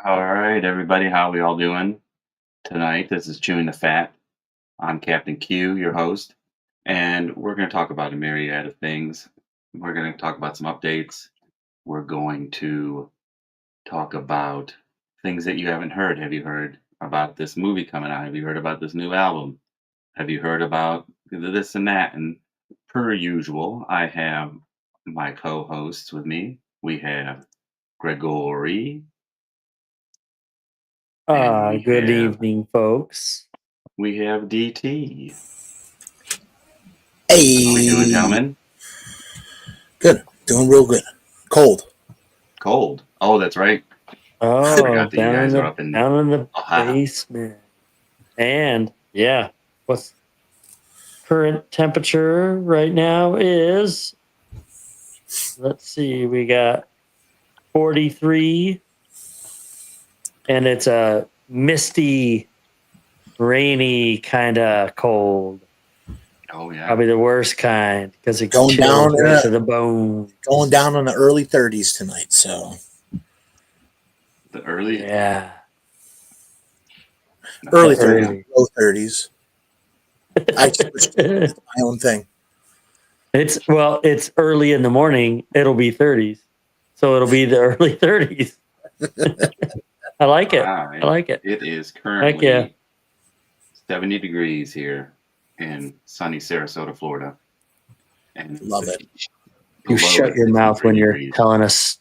All right, everybody, how we all doing tonight? This is Chewing the Fat. I'm Captain Q, your host, and we're going to talk about a myriad of things. We're going to talk about some updates. We're going to talk about things that you haven't heard. Have you heard about this movie coming out? Have you heard about this new album? Have you heard about this and that? And per usual, I have my co-hosts with me. We have Gregory. Good evening, folks. We have DT. Hey. How we doing, gentlemen? Good. Doing real good. Cold. Cold. Oh, that's right. Oh, forgot that you guys are up in down in the Ohio. basement. And yeah, what's current temperature right now is, let's see, we got 43, and it's a misty, rainy kind of cold. Oh yeah. Probably the worst kind because it Going down right to the bone. Going down in the early 30s tonight. So The early. Yeah. Early 30s, low 30s. I switched to my own thing. It's early in the morning. It'll be 30s, so it'll be the early 30s. I like it. Right. I like it. It is currently yeah. 70 degrees here in sunny Sarasota, Florida. And Love it. You shut your mouth when you're telling us.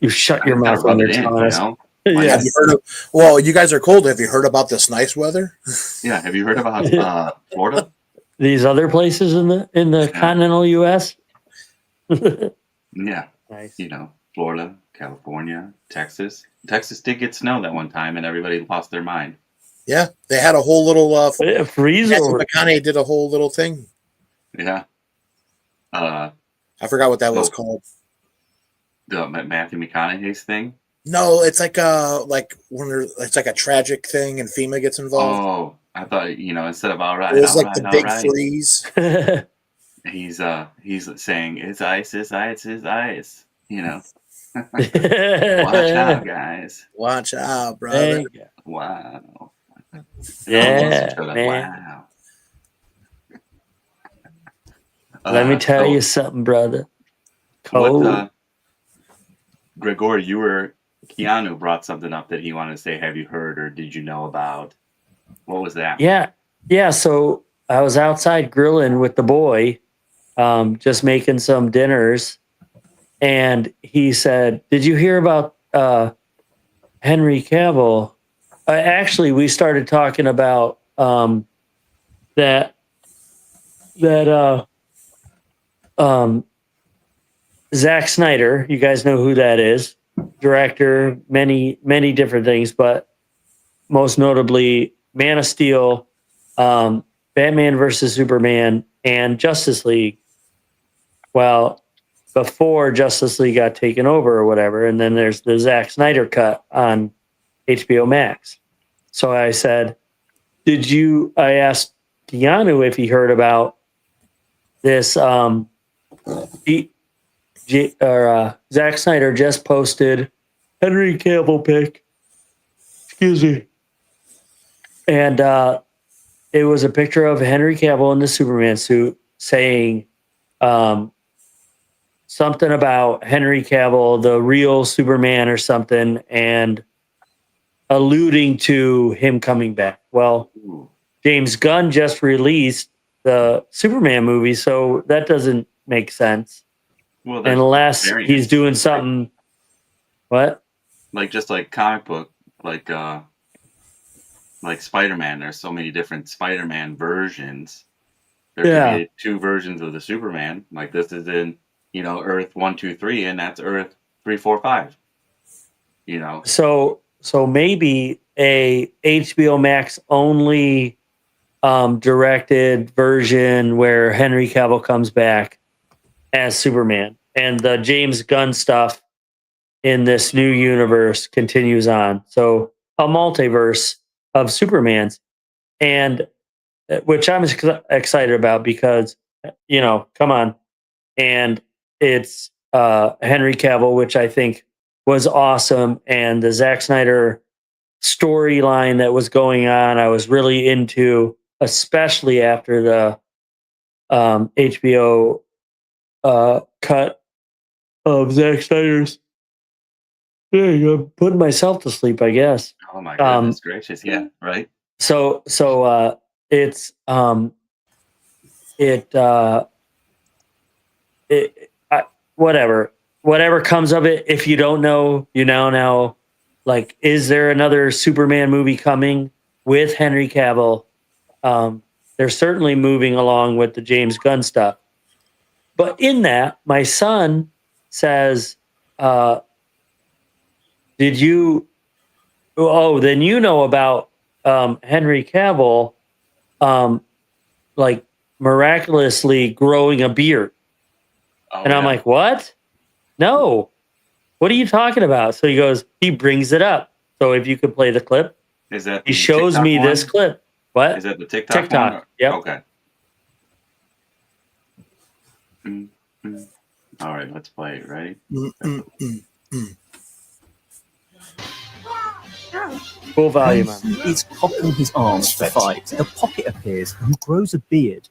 You shut your mouth when you're telling us. Yeah. Have you heard of? Well, you guys are cold. Have you heard about this nice weather? Yeah. Have you heard about Florida? These other places in the continental U.S. Yeah. Nice. You know, Florida, California, Texas. Texas did get snow that one time, and everybody lost their mind. Yeah, they had a whole little freeze over. McConaughey did a whole little thing. Yeah. I forgot what that was called. The Matthew McConaughey's thing. No, it's like it's like a tragic thing, and FEMA gets involved. Oh, I thought instead of all right, it was all like right, the big right. freeze. He's saying it's ice, it's ice, it's ice. Watch out, guys. Watch out, brother. Wow. Yeah, man. Wow. Let me tell you something, brother. Cold. Gregory, Keanu brought something up that he wanted to say. Have you heard or did you know about? What was that? Yeah. So I was outside grilling with the boy, just making some dinners, and he said, "Did you hear about Henry Cavill?" Actually, we started talking about that Zack Snyder. You guys know who that is. Director, many different things, but most notably Man of Steel, Batman versus Superman, and Justice League. Well, before Justice League got taken over or whatever, and then there's the Zack Snyder cut on HBO Max. So I said, I asked Keanu if he heard about this. Zack Snyder just posted Henry Cavill pic. Excuse me. And it was a picture of Henry Cavill in the Superman suit saying something about Henry Cavill, the real Superman or something, and alluding to him coming back. Well, James Gunn just released the Superman movie, so that doesn't make sense. Well, unless he's doing something. What? Just like comic book, like Spider-Man. There's so many different Spider-Man versions. There could be two versions of the Superman. Like this is in, Earth 1, 2, 3, and that's Earth 3, 4, 5. So maybe a HBO Max only directed version where Henry Cavill comes back as Superman, and the James Gunn stuff in this new universe continues on. So a multiverse of Supermans, and which I'm excited about because, come on. And it's Henry Cavill, which I think was awesome, and the Zack Snyder storyline that was going on, I was really into, especially after the HBO cut of Zack Snyder's. There you go. Putting myself to sleep, I guess. Oh my goodness gracious! Yeah, right. So it's whatever comes of it. If you don't know, you now know. Like, is there another Superman movie coming with Henry Cavill? They're certainly moving along with the James Gunn stuff. But in that, my son says, did you? Oh, then you know about Henry Cavill, like miraculously growing a beard. Oh, And I'm like, what? No. What are you talking about? So he brings it up. So if you could play the clip, is that he the shows TikTok me one? this clip. What? Is that the TikTok? TikTok. One? Yep. Okay. All right, let's play it. Ready? Full volume. When he is cocking his arms to fight, a pocket appears and he grows a beard.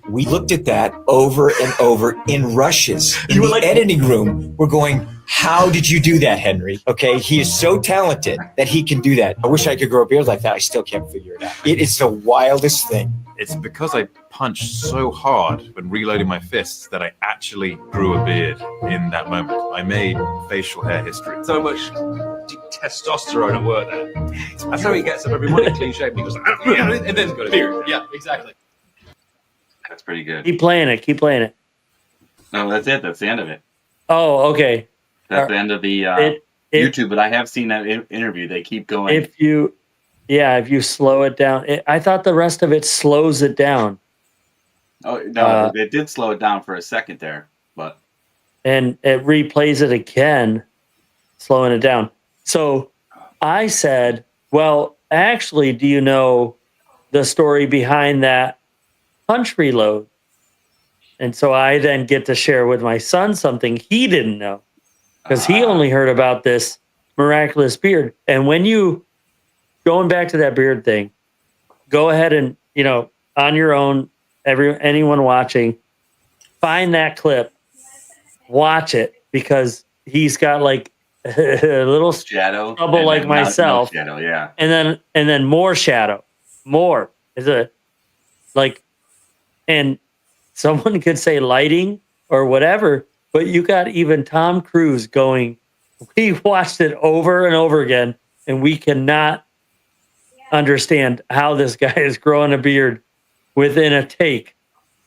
We looked at that over and over in rushes in the editing room. We're going, how did you do that, Henry? Okay, he is so talented that he can do that. I wish I could grow a beard like that. I still can't figure it out. It is the wildest thing. It's because I punched so hard when reloading my fists that I actually grew a beard in that moment. I made facial hair history. So much testosterone at work there. That's how he gets up every morning clean shaven. He goes, and then got a beard. Yeah, exactly. That's pretty good. Keep playing it. Keep playing it. No, that's it. That's the end of it. Oh, okay. That's the end of the YouTube. But I have seen that interview. They keep going. If you slow it down, I thought the rest of it slows it down. Oh no, it did slow it down for a second there, but and it replays it again, slowing it down. So I said, "Well, actually, do you know the story behind that punch reload?" And so I then get to share with my son something he didn't know, because he only heard about this miraculous beard. And when you going back to that beard thing, go ahead and, on your own, anyone watching, find that clip, watch it, because he's got like a little shadow trouble like myself. No shadow, yeah. And then more shadow. More. Is it like, and someone could say lighting or whatever, but you got even Tom Cruise going, we watched it over and over again, and we cannot understand how this guy is growing a beard within a take.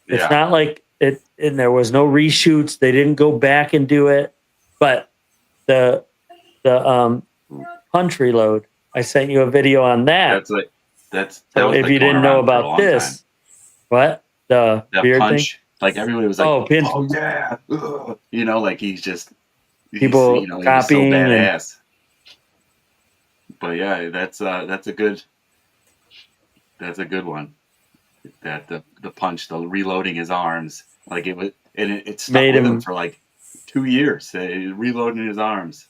It's not like it, and there was no reshoots. They didn't go back and do it. But the punch reload, I sent you a video on that. So if you didn't know about this, what the beard punch thing? Like everybody was like, oh yeah, like he's people copying so badass. But yeah, that's a good one. That the punch, the reloading his arms, like it stuck with him for like 2 years, reloading his arms.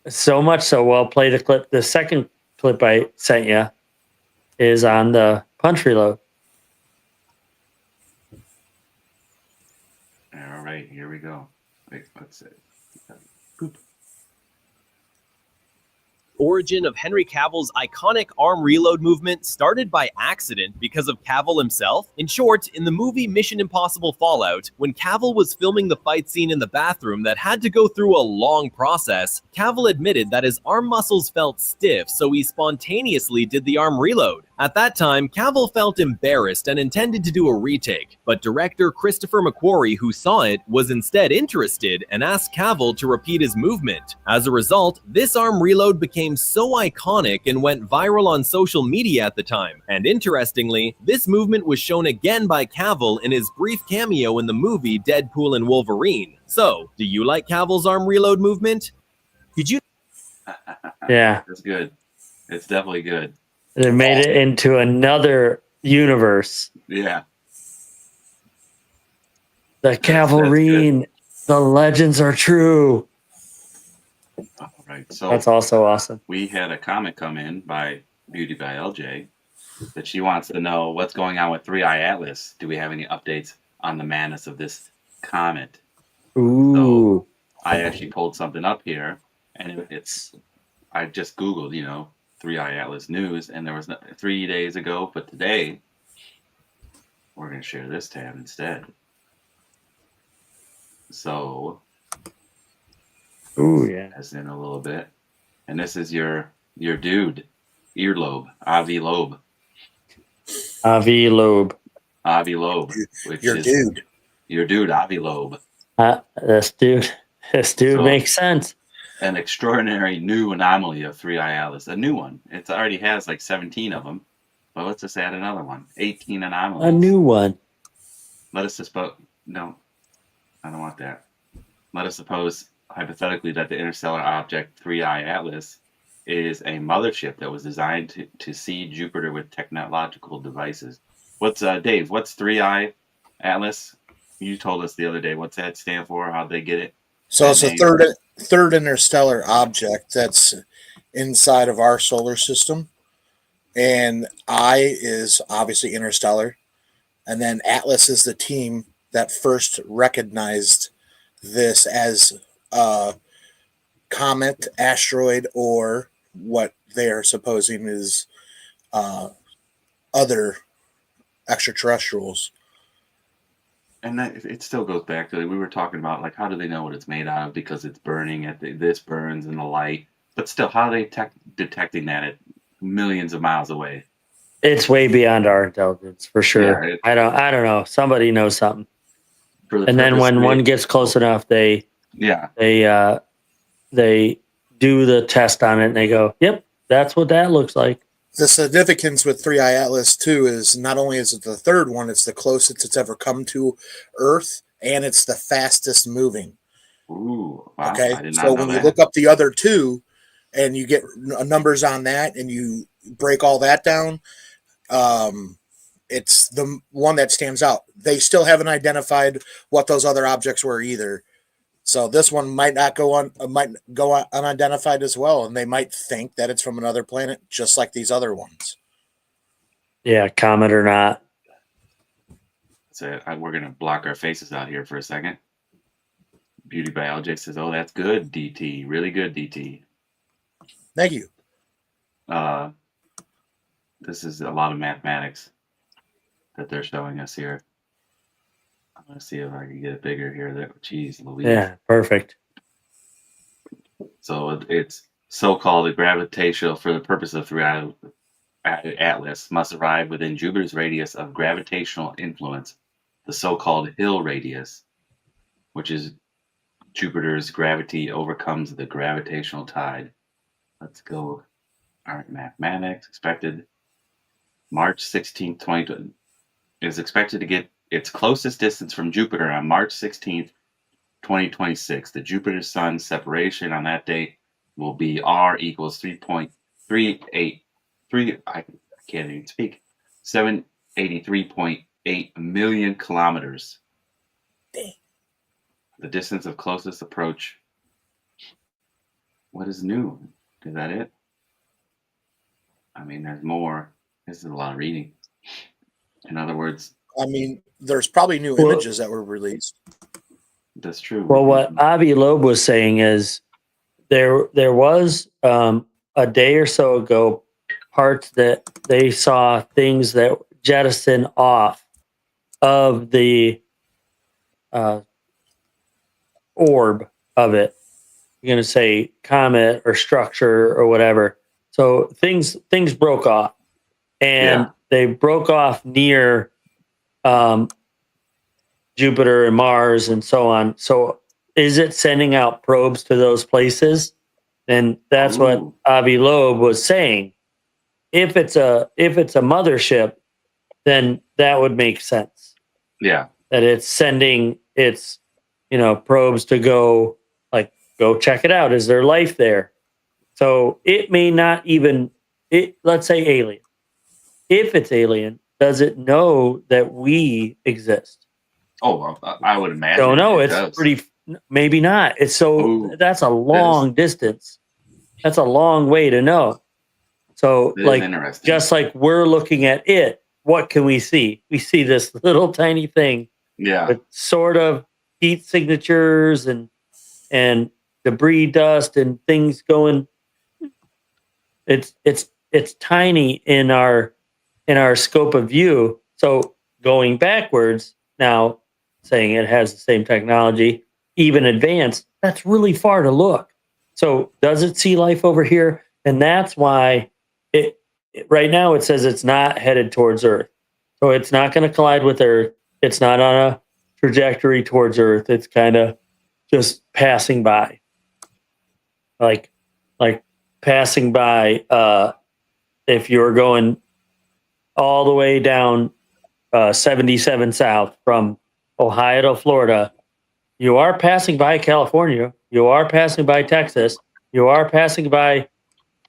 So much so, well, play the clip. The second clip I sent you is on the punch reload. All right, here we go. Wait, let's see. Boop. Origin of Henry Cavill's iconic arm reload movement started by accident because of Cavill himself. In short, in the movie Mission Impossible Fallout, when Cavill was filming the fight scene in the bathroom that had to go through a long process, Cavill admitted that his arm muscles felt stiff, so he spontaneously did the arm reload. At that time, Cavill felt embarrassed and intended to do a retake, but director Christopher McQuarrie, who saw it, was instead interested and asked Cavill to repeat his movement. As a result, this arm reload became so iconic and went viral on social media at the time. And interestingly, this movement was shown again by Cavill in his brief cameo in the movie Deadpool and Wolverine. So, do you like Cavill's arm reload movement? Did you? Yeah. It's good. It's definitely good. They made it into another universe. Yeah. The Cavalry. The legends are true. All right. So That's also awesome. we had a comment come in by Beauty by LJ that she wants to know what's going on with 3i Atlas. Do we have any updates on the madness of this comet? Ooh. So I actually pulled something up here, and I just Googled, 3i Atlas news, and there was 3 days ago, but today we're going to share this tab instead. So, Ooh, yeah. that's in a little bit, and this is your dude, earlobe, Avi Loeb, Avi Loeb. which Your is dude. your dude, Avi Loeb. This dude So- makes sense. An extraordinary new anomaly of 3i Atlas, a new one. It already has like 17 of them, but let's just add another one. 18 anomalies. A new one. Let us suppose. No, I don't want that. Let us suppose hypothetically that the interstellar object 3i Atlas is a mothership that was designed to see Jupiter with technological devices. What's Dave? What's 3i Atlas? You told us the other day. What's that stand for? How'd they get it? So it's And a third interstellar object that's inside of our solar system. And I is obviously interstellar. And then Atlas is the team that first recognized this as a comet, asteroid, or what they are supposing is other extraterrestrials. And it still goes back to we were talking about like how do they know what it's made out of because it's burning this burns in the light, but still how are they detecting that at millions of miles away? It's way beyond our intelligence for sure. Yeah, I don't know. Somebody knows something. For the And then purpose when of one it- gets close enough, they do the test on it and they go, "Yep, that's what that looks like." The significance with 3i Atlas too is not only is it the third one, it's the closest it's ever come to Earth, and it's the fastest moving. Ooh, wow, Okay, I did not so know when you that. look up the other two, and you get numbers on that, and you break all that down, it's the one that stands out. They still haven't identified what those other objects were either. So this one might go unidentified as well, and they might think that it's from another planet, just like these other ones. Yeah, comet or not. So we're gonna block our faces out here for a second. Beauty by LJ says, "Oh, that's good, DT. Really good, DT." Thank you. This is a lot of mathematics that they're showing us here. I'm gonna see if I can get it bigger here. Geez, Louise. Yeah, perfect. So it's so-called gravitational for the purpose of 3i Atlas must arrive within Jupiter's radius of gravitational influence, the so-called Hill radius, which is Jupiter's gravity overcomes the gravitational tide. Let's go. All right, mathematics expected. March 16th, 2020 is expected to get its closest distance from Jupiter on March 16th, 2026. The Jupiter-Sun separation on that date will be R equals 3.383. I can't even speak. 783.8 million kilometers. Dang. The distance of closest approach. What is new? Is that it? I mean, there's more. This is a lot of reading. In other words, I mean, there's probably new Well- images that were released. that's true. Well, what Avi Loeb was saying is there was a day or so ago parts that they saw things that jettison off of the orb of it. You're going to say comet or structure or whatever. So things broke off, and they broke off near Jupiter and Mars and so on. So is it sending out probes to those places? And that's what Ooh. Avi Loeb was saying. If it's a mothership, then that would make sense. Yeah. That it's sending its probes to go check it out. Is there life there? So it may not even let's say alien. If it's alien, does it know that we exist? Oh, well, I would imagine. Don't know. it It's does. pretty maybe not. It's so Ooh, that's a long distance. That's a long way to know. So, It is like, interesting. just like we're looking at it, what can we see? We see this little tiny thing Yeah. with sort of heat signatures and debris dust and things going. It's tiny in our scope of view. So going backwards now, saying it has the same technology, even advanced, that's really far to look. So does it see life over here? And that's why right now it says it's not headed towards Earth. So it's not going to collide with Earth. It's not on a trajectory towards Earth. It's kind of just passing by. Like passing by if you're going all the way down 77 south from Ohio to Florida, you are passing by California, you are passing by Texas, you are passing by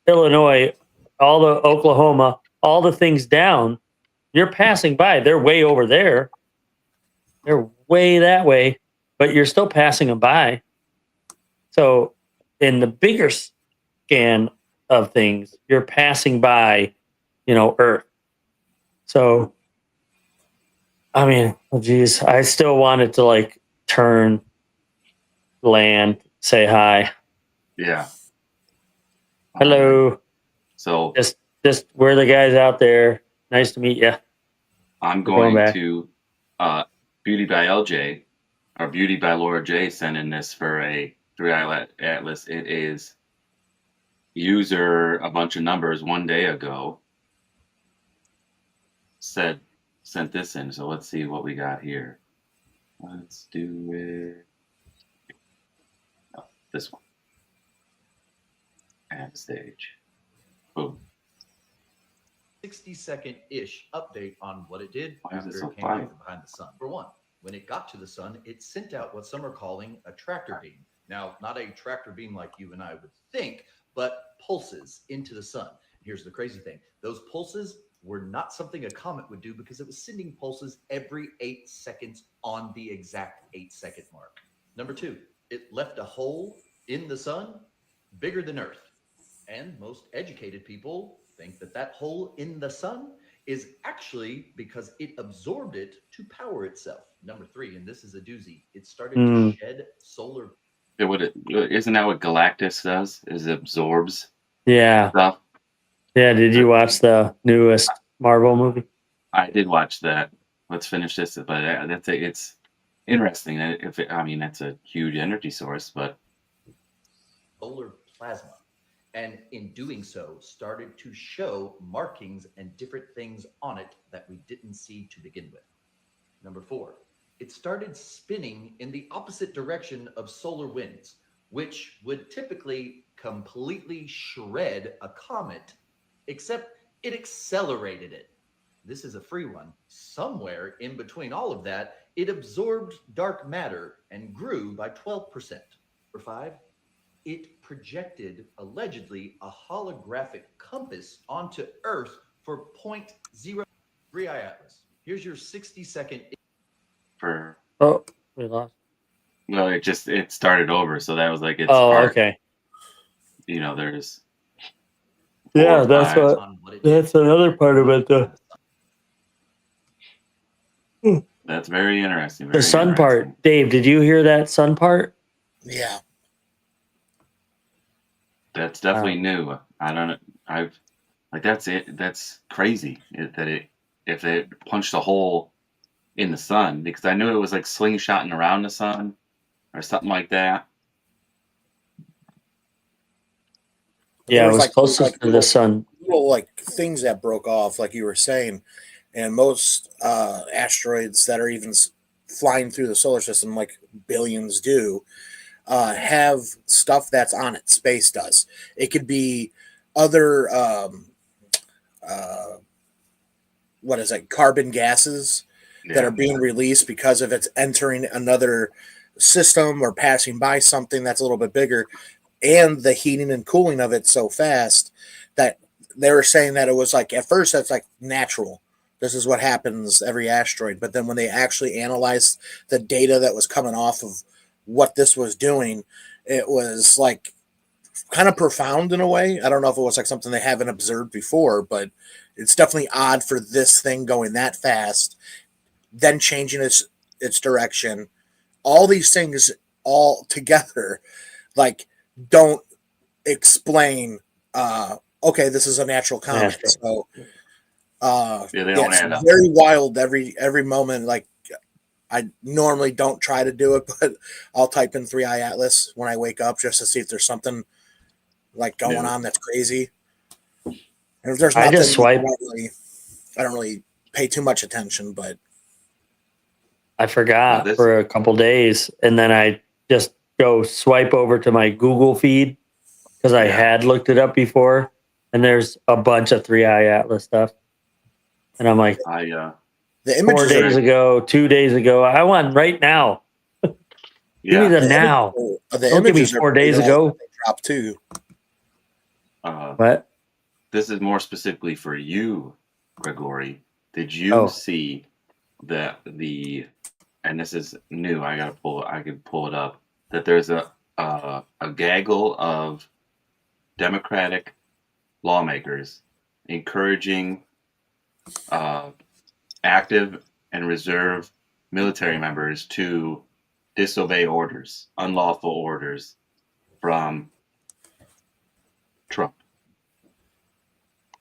Illinois, all the Oklahoma, all the things down. You're passing by. They're way over there. They're way that way, but you're still passing them by. So in the bigger scan of things, you're passing by, Earth. So, I mean, geez, I still wanted to like turn, land, say hi. Yeah. Hello. So Just we're the guys out there. Nice to meet you. I'm going going back. to Beauty by LJ or Beauty by Laura J sent in this for a 3i Atlas. It is user a bunch of numbers one day ago sent this in. So let's see what we got here. Let's do it. Oh, this one. Add stage. Boom. 60-second-ish update on what it did Why is it after so it came out quiet? from behind the sun. For one, when it got to the sun, it sent out what some are calling a tractor beam. Now, not a tractor beam like you and I would think, but pulses into the sun. Here's the crazy thing. Those pulses were not something a comet would do because it was sending pulses every 8 seconds on the exact 8-second mark. Number two, it left a hole in the sun bigger than Earth. And most educated people think that that hole in the sun is actually because it absorbed it to power itself. Number three, and this is a doozy, it started to shed solar. Isn't that what Galactus does? Is it absorbs Yeah. stuff? Yeah. Did you watch the newest Marvel movie? I did watch that. Let's finish this, but it's interesting. That's a huge energy source, but solar plasma. And in doing so, started to show markings and different things on it that we didn't see to begin with. Number four, it started spinning in the opposite direction of solar winds, which would typically completely shred a comet, except it accelerated it. This is a free one. Somewhere in between all of that, it absorbed dark matter and grew by 12%. Number five, it projected, allegedly, a holographic compass onto Earth for 0.0 3i Atlas. Here's your 60-second. Oh, we lost. well, it started over, so that was like its Oh, part. okay. There's Yeah, that's that's another part of it. That's very interesting. The very sun interesting. part, Dave. Did you hear that sun part? Yeah. That's definitely new. I don't know. That's it. That's crazy if it punched a hole in the sun, because I knew it was like slingshotting around the sun or something like that. Yeah, it was like closest to the sun. Little like things that broke off, like you were saying, and most asteroids that are even flying through the solar system, like billions do, have stuff that's on it. Space does. It could be other carbon gases that are being released because of it's entering another system or passing by something that's a little bit bigger, and the heating and cooling of it so fast that they were saying that it was like, at first that's like natural. This is what happens every asteroid. But then when they actually analyzed the data that was coming off of what this was doing, it was like kind of profound in a way. I don't know if it was like something they haven't observed before, but it's definitely odd for this thing going that fast, then changing its direction. All these things all together, like, don't explain. Okay, this is a natural comet. Natural. So, Yeah, they don't it's add up. very wild every moment. Like, I normally don't try to do it, but I'll type in 3i Atlas when I wake up just to see if there's something like going on that's crazy. And if there's I nothing, just swipe. I don't really pay too much attention, but I forgot this- for a couple days, and then I just go swipe over to my Google feed because I Yeah. had looked it up before, and there's a bunch of 3i Atlas stuff, and I'm like, I the 4 images days ago, 2 days ago, I want right now. Give me yeah. the now. The Don't give me images are 4 days pretty ago. awesome. They drop too. What? This is more specifically for you, Gregory. Did you see the and this is new. I can pull it up. That there's a gaggle of Democratic lawmakers encouraging active and reserve military members to disobey orders, unlawful orders from Trump.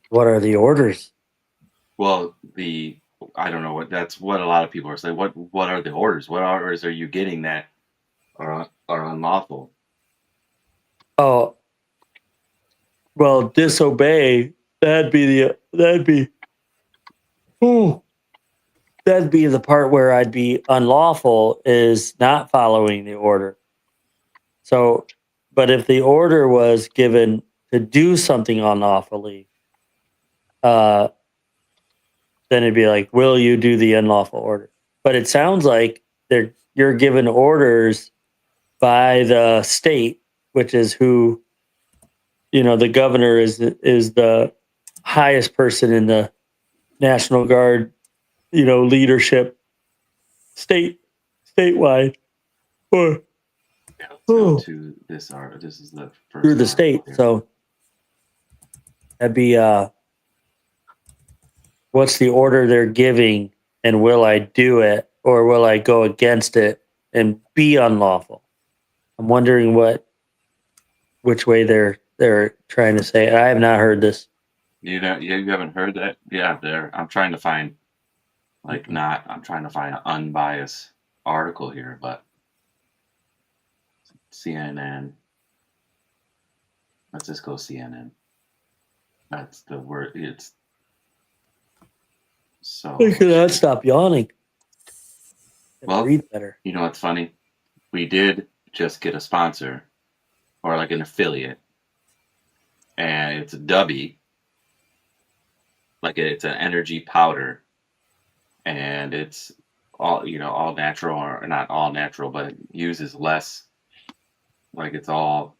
What are the orders? Well, I don't know that's what a lot of people are saying. What are the orders? What orders are you getting that are unlawful? Oh, well, disobey. That'd be the part where I'd be unlawful is not following the order. So, but if the order was given to do something unlawfully, then it'd be like, will you do the unlawful order? But it sounds like you're given orders by the state, which is who, the governor is the highest person in the National Guard, leadership statewide, or Let's go to this. This is the first through the article state. here. So that'd be what's the order they're giving, and will I do it or will I go against it and be unlawful? I'm wondering which way they're trying to say it. I have not heard this. You haven't heard that? Yeah, I'm trying to find I'm trying to find an unbiased article here, but CNN. Let's just go CNN. That's the word. It's so. I cannot stop yawning. Well, Breathe better. you know what's funny? We did just get a sponsor, or like an affiliate, and it's a Dubby. Like it's an energy powder, and it's all natural, or not all natural, but it uses less. Like it's all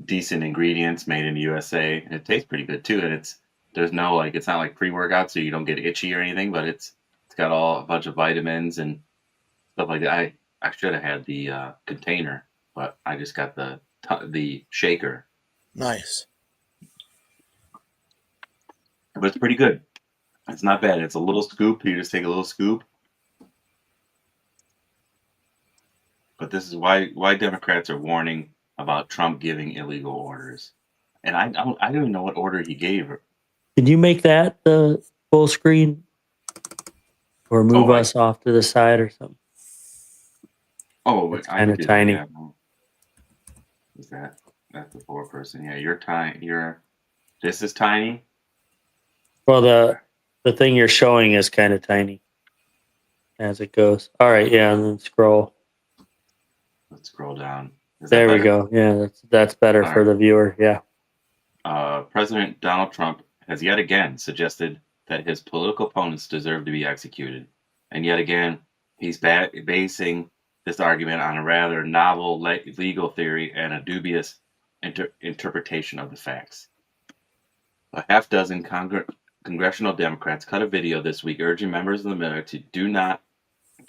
decent ingredients made in the USA. And it tastes pretty good too, and there's no it's not like pre-workout, so you don't get itchy or anything. But it's got a bunch of vitamins and stuff like that. I should have had the container, but I just got the shaker. Nice. But it's pretty good. It's not bad. It's a little scoop. You just take a little scoop. But this is why Democrats are warning about Trump giving illegal orders. And I don't even know what order he gave. Can you make that the full screen, or move us off to the side or something? Oh, it's kind of tiny. Yeah. Is that's the 4-person? Yeah, you're tiny. This is tiny. Well, the thing you're showing is kind of tiny as it goes. All right, yeah, and then scroll. Let's scroll down. There we go. Yeah, that's better for the viewer. Yeah. President Donald Trump has yet again suggested that his political opponents deserve to be executed, and yet again he's basing this argument on a rather novel legal theory and a dubious interpretation of the facts. A half dozen congressional Democrats cut a video this week urging members of the military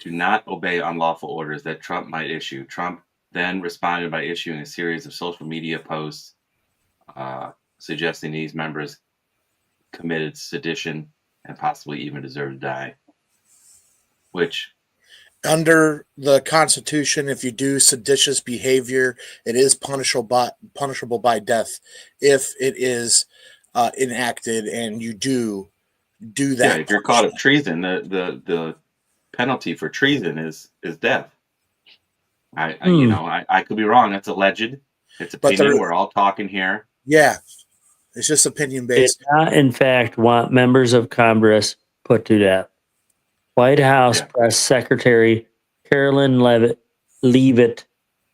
to not obey unlawful orders that Trump might issue. Trump then responded by issuing a series of social media posts suggesting these members committed sedition and possibly even deserve to die. Which, under the Constitution, if you do seditious behavior, it is punishable by death if it is enacted and you do that. if you're caught of treason, the penalty for treason is death. I could be wrong. That's alleged. It's opinion. We're all talking here. Yeah, it's just opinion based. Did not, in fact, want members of Congress put to death. White House Press Secretary Carolyn Leavitt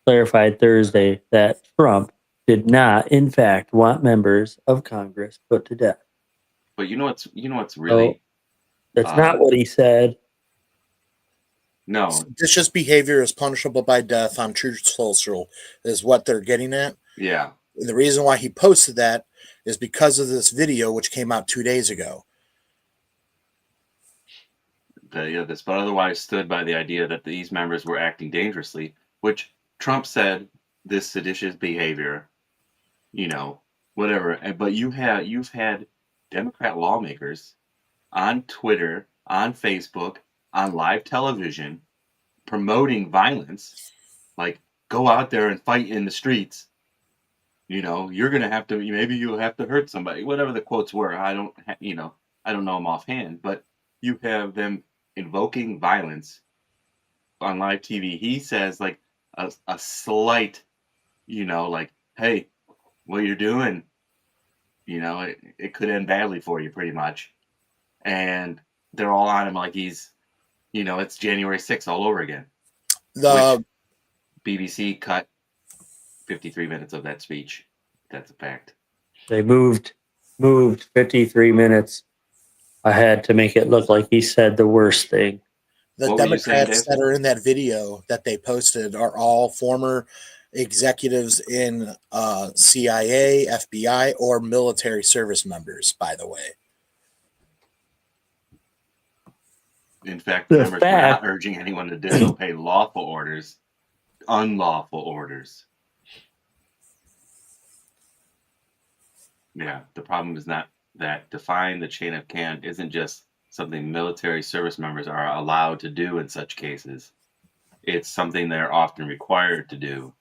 clarified Thursday that Trump did not, in fact, want members of Congress put to death. But you know what's really that's not what he said. No, seditious behavior is punishable by death on Truth Social is what they're getting at. Yeah. And the reason why he posted that is because of this video, which came out 2 days ago. This, but otherwise stood by the idea that these members were acting dangerously, which Trump said this seditious behavior, whatever. But you've had Democrat lawmakers on Twitter, on Facebook, on live television promoting violence, like go out there and fight in the streets. You're gonna have to. Maybe you'll have to hurt somebody. Whatever the quotes were, I don't know them offhand, but you have them invoking violence on live TV. He says like a slight, like, hey, what you're doing, it could end badly for you pretty much. And they're all on him like he's, it's January 6th all over again. The BBC cut 53 minutes of that speech. That's a fact. They moved 53 minutes ahead to make it look like he said the worst thing. The Democrats that are in that video that they posted are all former executives in CIA, FBI, or military service members, by the way. In fact, members were not urging anyone to disobey lawful orders, unlawful orders. Yeah, the problem is not that defying the chain of command isn't just something military service members are allowed to do in such cases. It's something they're often required to do.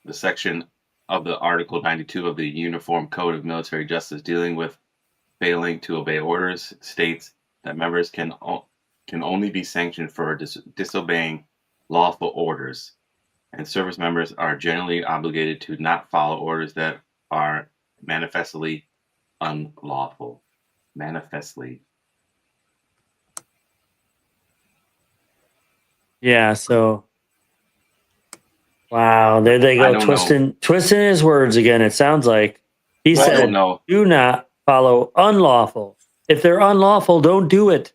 The section of the Article 92 of the Uniform Code of Military Justice dealing with failing to obey orders states that members can only be sanctioned for disobeying lawful orders, and service members are generally obligated to not follow orders that are manifestly unlawful. Manifestly. Yeah, so wow, there they go, twisting his words again. It sounds like he said, do not follow unlawful. If they're unlawful, don't do it.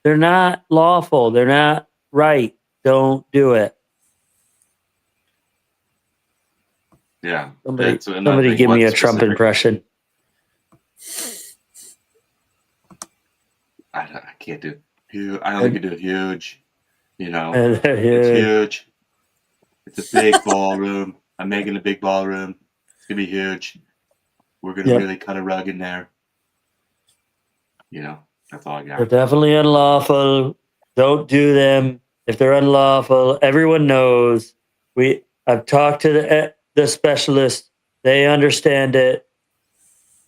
They're not lawful. They're not right. Don't do it. Yeah. Somebody give me a Trump impression. I can't do huge. I only can do huge. It's It's huge. It's a big ballroom. I'm making a big ballroom. It's gonna be huge. We're gonna really cut a rug in there. That's all I got. They're definitely unlawful. Don't do them. If they're unlawful, everyone knows. I've talked to the specialists. They understand it.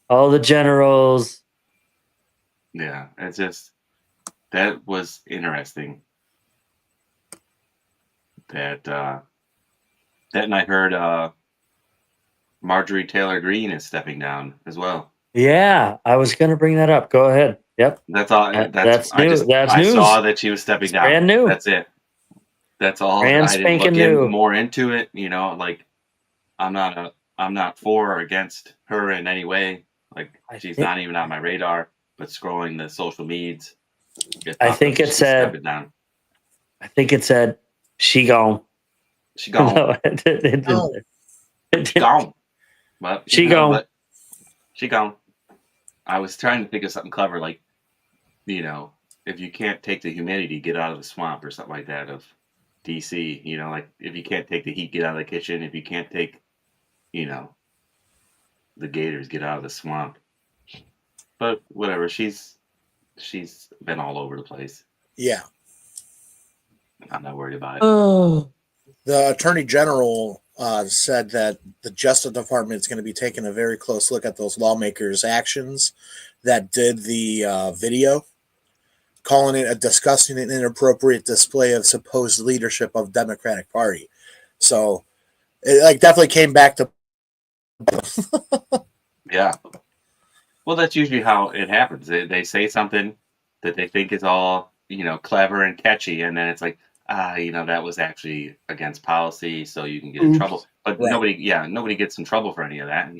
All the generals. Yeah, it's just that was interesting. That night I heard Marjorie Taylor Greene is stepping down as well. Yeah, I was going to bring that up. Go ahead. Yep. That's all. That's news. I saw that she was stepping down. Brand new. That's it. That's all. Brand I didn't look new. more into it. Like I'm not for or against her in any way. Like she's not even on my radar. But scrolling the social medias, I think it said. I think it said she gone. She gone. No, it didn't. She gone. But she gone. She gone. I was trying to think of something clever, like, you know, if you can't take the humidity, get out of the swamp or something like that of DC. You know, like if you can't take the heat, get out of the kitchen. If you can't take, you know, the gators, get out of the swamp. But whatever, she's been all over the place. Yeah. I'm not worried about it. Oh, The Attorney General said that the Justice Department is going to be taking a very close look at those lawmakers' actions that did the video, calling it a disgusting and inappropriate display of supposed leadership of Democratic Party. So it like definitely came back to. Yeah. Well, that's usually how it happens. They say something that they think is all, you know, clever and catchy, and then it's like, you know, that was actually against policy, so you can get in trouble. But Right. nobody gets in trouble for any of that.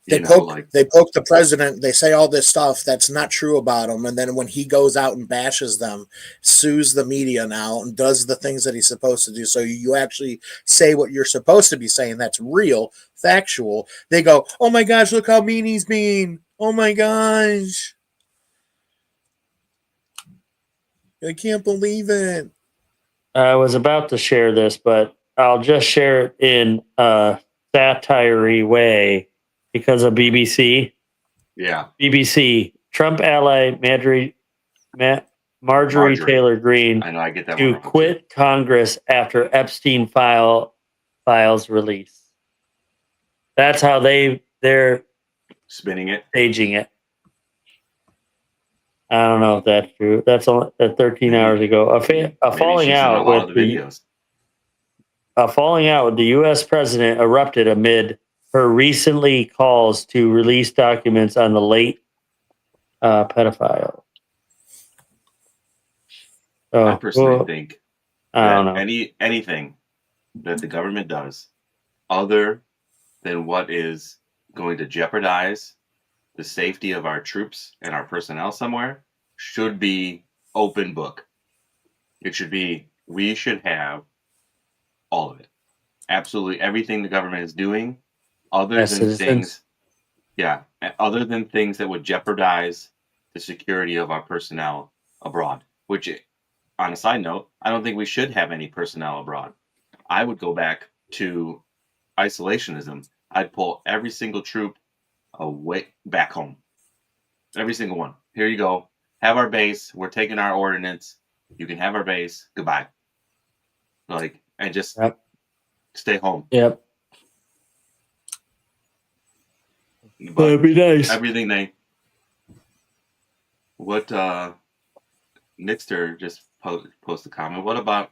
They poke the president. They say all this stuff that's not true about him, and then when he goes out and bashes them, sues the media now and does the things that he's supposed to do. So you actually say what you're supposed to be saying. That's real, factual. They go, "Oh my gosh, look how mean he's being! Oh my gosh, I can't believe it." I was about to share this, but I'll just share it in a satire way because of BBC. Yeah. BBC, Trump ally Marjorie Taylor Greene I know, I get that to one wrong, quit Congress after Epstein files release. That's how they're spinning it, staging it. I don't know if that's true. That's 13 hours ago. A falling out with the U.S. president erupted amid her recently calls to release documents on the late pedophile. So, I personally think I don't know. anything that the government does other than what is going to jeopardize the safety of our troops and our personnel somewhere should be open book. It should be, we should have all of it. Absolutely everything the government is doing, other than things that would jeopardize the security of our personnel abroad. Which, on a side note, I don't think we should have any personnel abroad. I would go back to isolationism. I'd pull every single troop away back home. Every single one. Here you go. Have our base. We're taking our ordinance. You can have our base. Goodbye. Like, and just stay home. Yep. But that'd be nice. Everything what Nixter just posted a comment. What about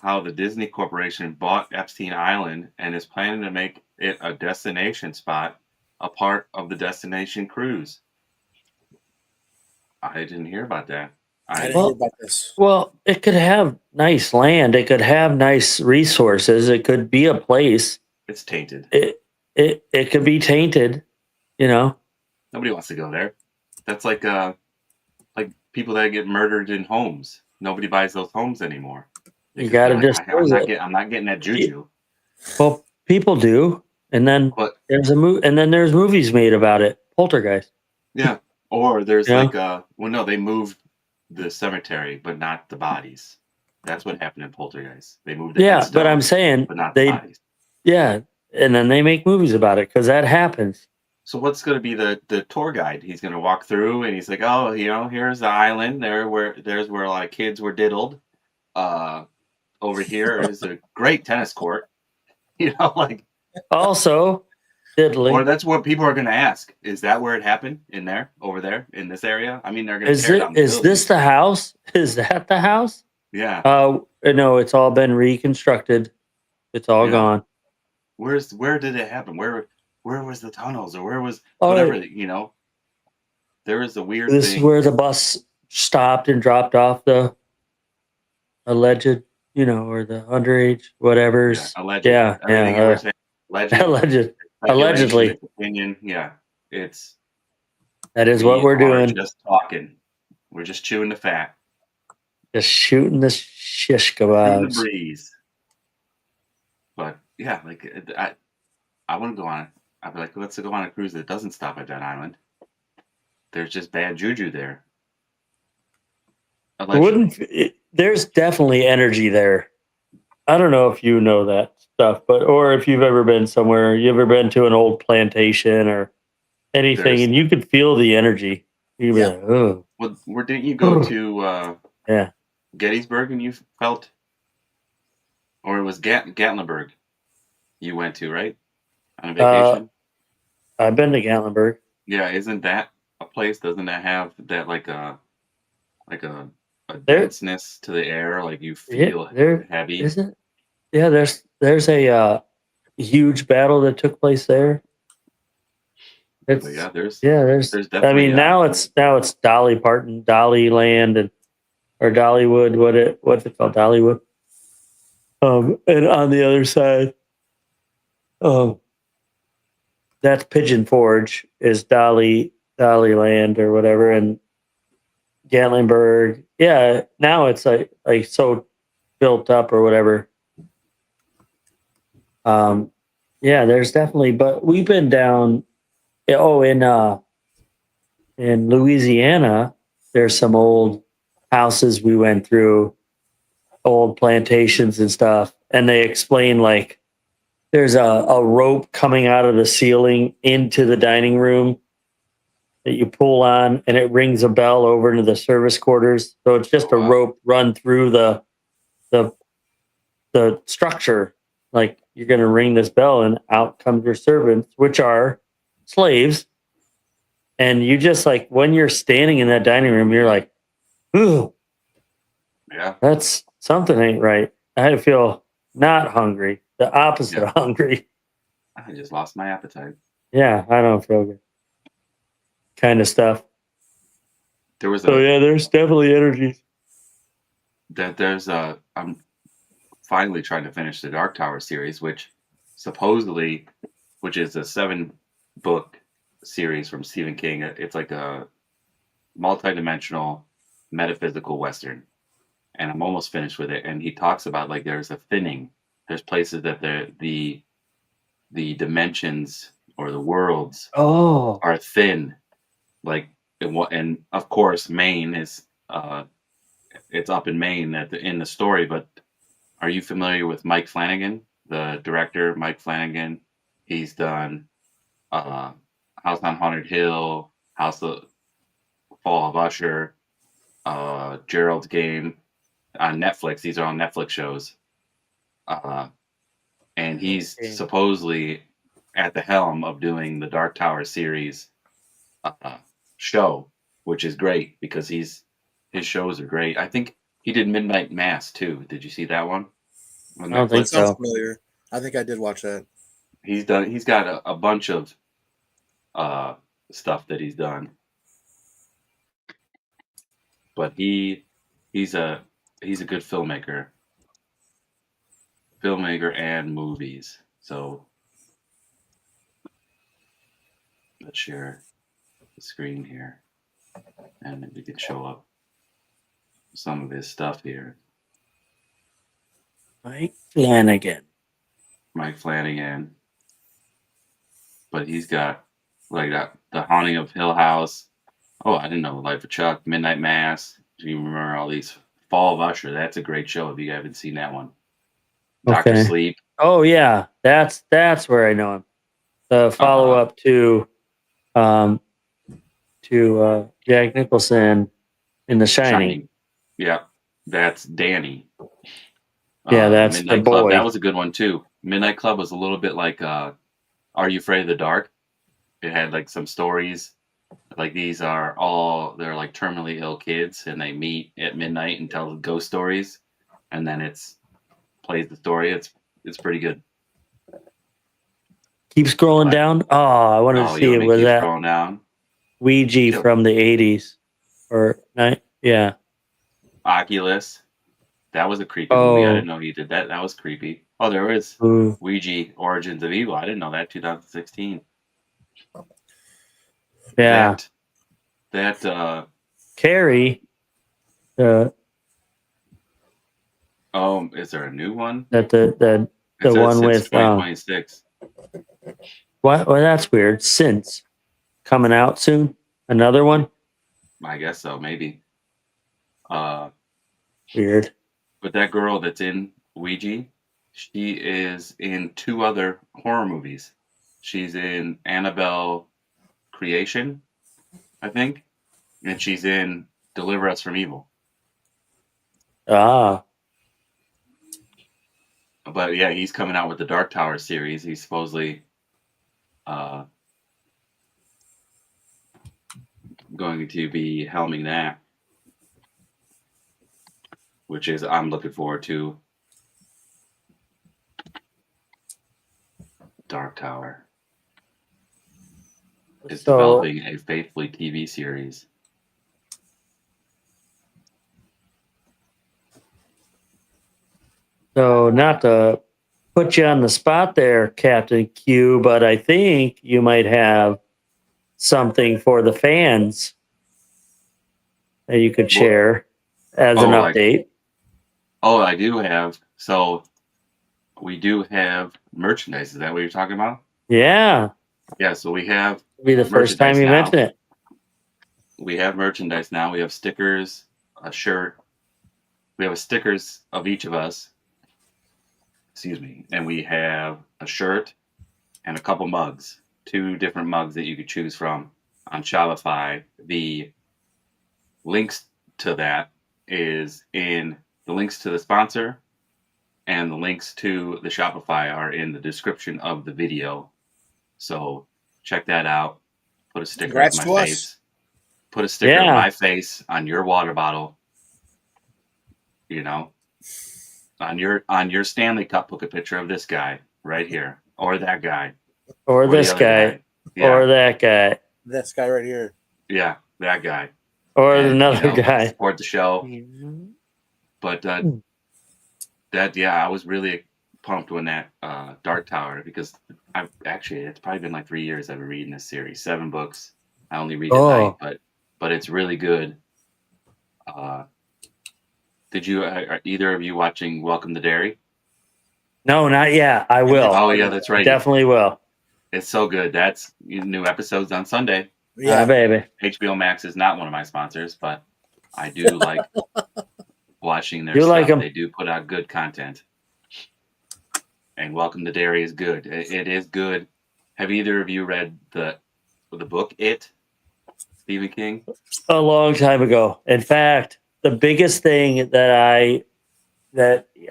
how the Disney Corporation bought Epstein Island and is planning to make it a destination spot, a part of the destination cruise? I didn't hear about that. I didn't hear about this. Well, it could have nice land. It could have nice resources. It could be a place. It's tainted. It could be tainted. You know, nobody wants to go there. That's like people that get murdered in homes. Nobody buys those homes anymore. You got to just. I'm not getting that juju. Well, people do, and then there's there's movies made about it. Poltergeist. Yeah, or there's they moved the cemetery, but not the bodies. That's what happened in Poltergeist. They moved. But I'm saying but not the bodies. Yeah, and then they make movies about it because that happens. So what's going to be the tour guide? He's going to walk through and he's like, oh, you know, here's the island. There's where a lot of kids were diddled. Over here is a great tennis court. You know, like also diddling. Or that's what people are going to ask. Is that where it happened? Over there, in this area? I mean, they're going to tear down the building. This the house? Is that the house? Yeah. No, it's all been reconstructed. It's all gone. Where did it happen? Where was the tunnels, or where was whatever? You know, there is a weird. This is where the bus stopped and dropped off the alleged, you know, or the underage, whatever's. Yeah, alleged. Allegedly. Opinion. Yeah, that is what we're doing. Just talking. We're just chewing the fat. Just shooting the shish kebabs. The breeze. But yeah, like I want to go on. I'd be like, let's go on a cruise that doesn't stop at that island. there's just bad juju there. There's definitely energy there. I don't know if you know that stuff, or if you've ever been somewhere, you ever been to an old plantation or anything, and you could feel the energy. You'd be like, oh. Where didn't you go to yeah, Gettysburg and you felt, or it was Gatlinburg you went to, right? On a vacation? I've been to Gatlinburg. Yeah, isn't that a place? Doesn't that have that like a denseness to the air? Like you feel heavy. Isn't? Yeah, there's a huge battle that took place there. There's definitely. I mean, now it's Dolly Parton, Dolly Land, or Dollywood. What's it called, Dollywood? And on the other side, that's Pigeon Forge, is Dolly Land or whatever, and Gatlinburg. Yeah, now it's like so built up or whatever. Yeah, there's definitely, but we've been down. Oh, in Louisiana, there's some old houses we went through, old plantations and stuff, and they explain like there's a rope coming out of the ceiling into the dining room that you pull on, and it rings a bell over into the service quarters. So it's just a rope run through the structure. Like you're going to ring this bell, and out comes your servants, which are slaves. And you just like, when you're standing in that dining room, you're like, ooh, yeah, that's something ain't right. I feel not hungry, the opposite of hungry. I just lost my appetite. Yeah, I don't feel good. Kind of stuff. There's definitely energies. I'm finally trying to finish the Dark Tower series, which is a 7-book series from Stephen King. It's like a multi-dimensional metaphysical Western. And I'm almost finished with it. And he talks about like there's a thinning. There's places that the dimensions or the worlds are thin. Like, and of course, Maine is it's up in Maine in the story. But are you familiar with Mike Flanagan, the director? Mike Flanagan, he's done House on Haunted Hill, House of Fall of Usher, Gerald's Game on Netflix. These are all Netflix shows. And he's supposedly at the helm of doing the Dark Tower series show, which is great because his shows are great. I think he did Midnight Mass too. Did you see that one? I don't think so. Sounds familiar. I think I did watch that. He's got a bunch of stuff that he's done, but he's a good filmmaker and movies. So let's share the screen here, and we can show up some of his stuff here. Mike Flanagan. But he's got like The Haunting of Hill House. Oh, I didn't know The Life of Chuck, Midnight Mass. Do you remember all these? Fall of Usher. That's a great show if you haven't seen that one. Dr. Sleep. Oh yeah, that's where I know him. The follow up to Jack Nicholson in The Shining. Yeah, that's Danny. Yeah, that's Midnight the boy. Club. That was a good one too. Midnight Club was a little bit like Are You Afraid of the Dark? It had like some stories. Like they're like terminally ill kids, and they meet at midnight and tell ghost stories, and then plays the story. It's pretty good. Keep scrolling down. Oh, I wanted to see it. Was that scrolling down? Ouija from the 80s or night? Yeah. Oculus. That was a creepy movie. I didn't know he did that. That was creepy. Oh, there is Ouija Origins of Evil. I didn't know that. 2016. Yeah. That Carrie. is there a new one? The one with 2026. Well, that's weird. Since coming out soon. Another one? I guess so, maybe. Weird. But that girl that's in Ouija, she is in 2 other horror movies. She's in Annabelle Creation, I think, and she's in Deliver Us from Evil. Ah, But yeah, he's coming out with the Dark Tower series. He's supposedly going to be helming that, which is I'm looking forward to. Dark Tower is so developing a Faithfully TV series. not to put you on the spot there, Captain Q, but I think you might have something for the fans that you could share as an update. I do have. So we do have merchandise. Is that what you're talking about? Yeah. Yeah. So we have. It'll be the first time you mention it. We have merchandise now. We have stickers, a shirt. We have stickers of each of us. Excuse me. And we have a shirt and a couple mugs. 2 different mugs that you could choose from on Shopify. The links to that is in the links to the sponsor, and the links to the Shopify are in the description of the video. So check that out. Put a sticker of my face. Put a sticker of my face on your water bottle. You know, on your Stanley Cup, put a picture of this guy right here, or that guy, or this guy, yeah. or that guy. This guy right here. Yeah, that guy. Or another guy. Support the show. But I was really pumped when that Dark Tower, because it's probably been like 3 years I've been reading this series. 7 books. I only read at night, but it's really good. Did you are either of you watching Welcome to Derry? No, not yet. I will. Oh yeah, that's right. Definitely will. It's so good. That's new episodes on Sunday. Yeah, baby. HBO Max is not one of my sponsors, but I do like watching their You stuff. like 'em. They do put out good content. And Welcome to Derry is good. It is good. Have either of you read the book It? Stephen King? A long time ago. In fact, the biggest thing that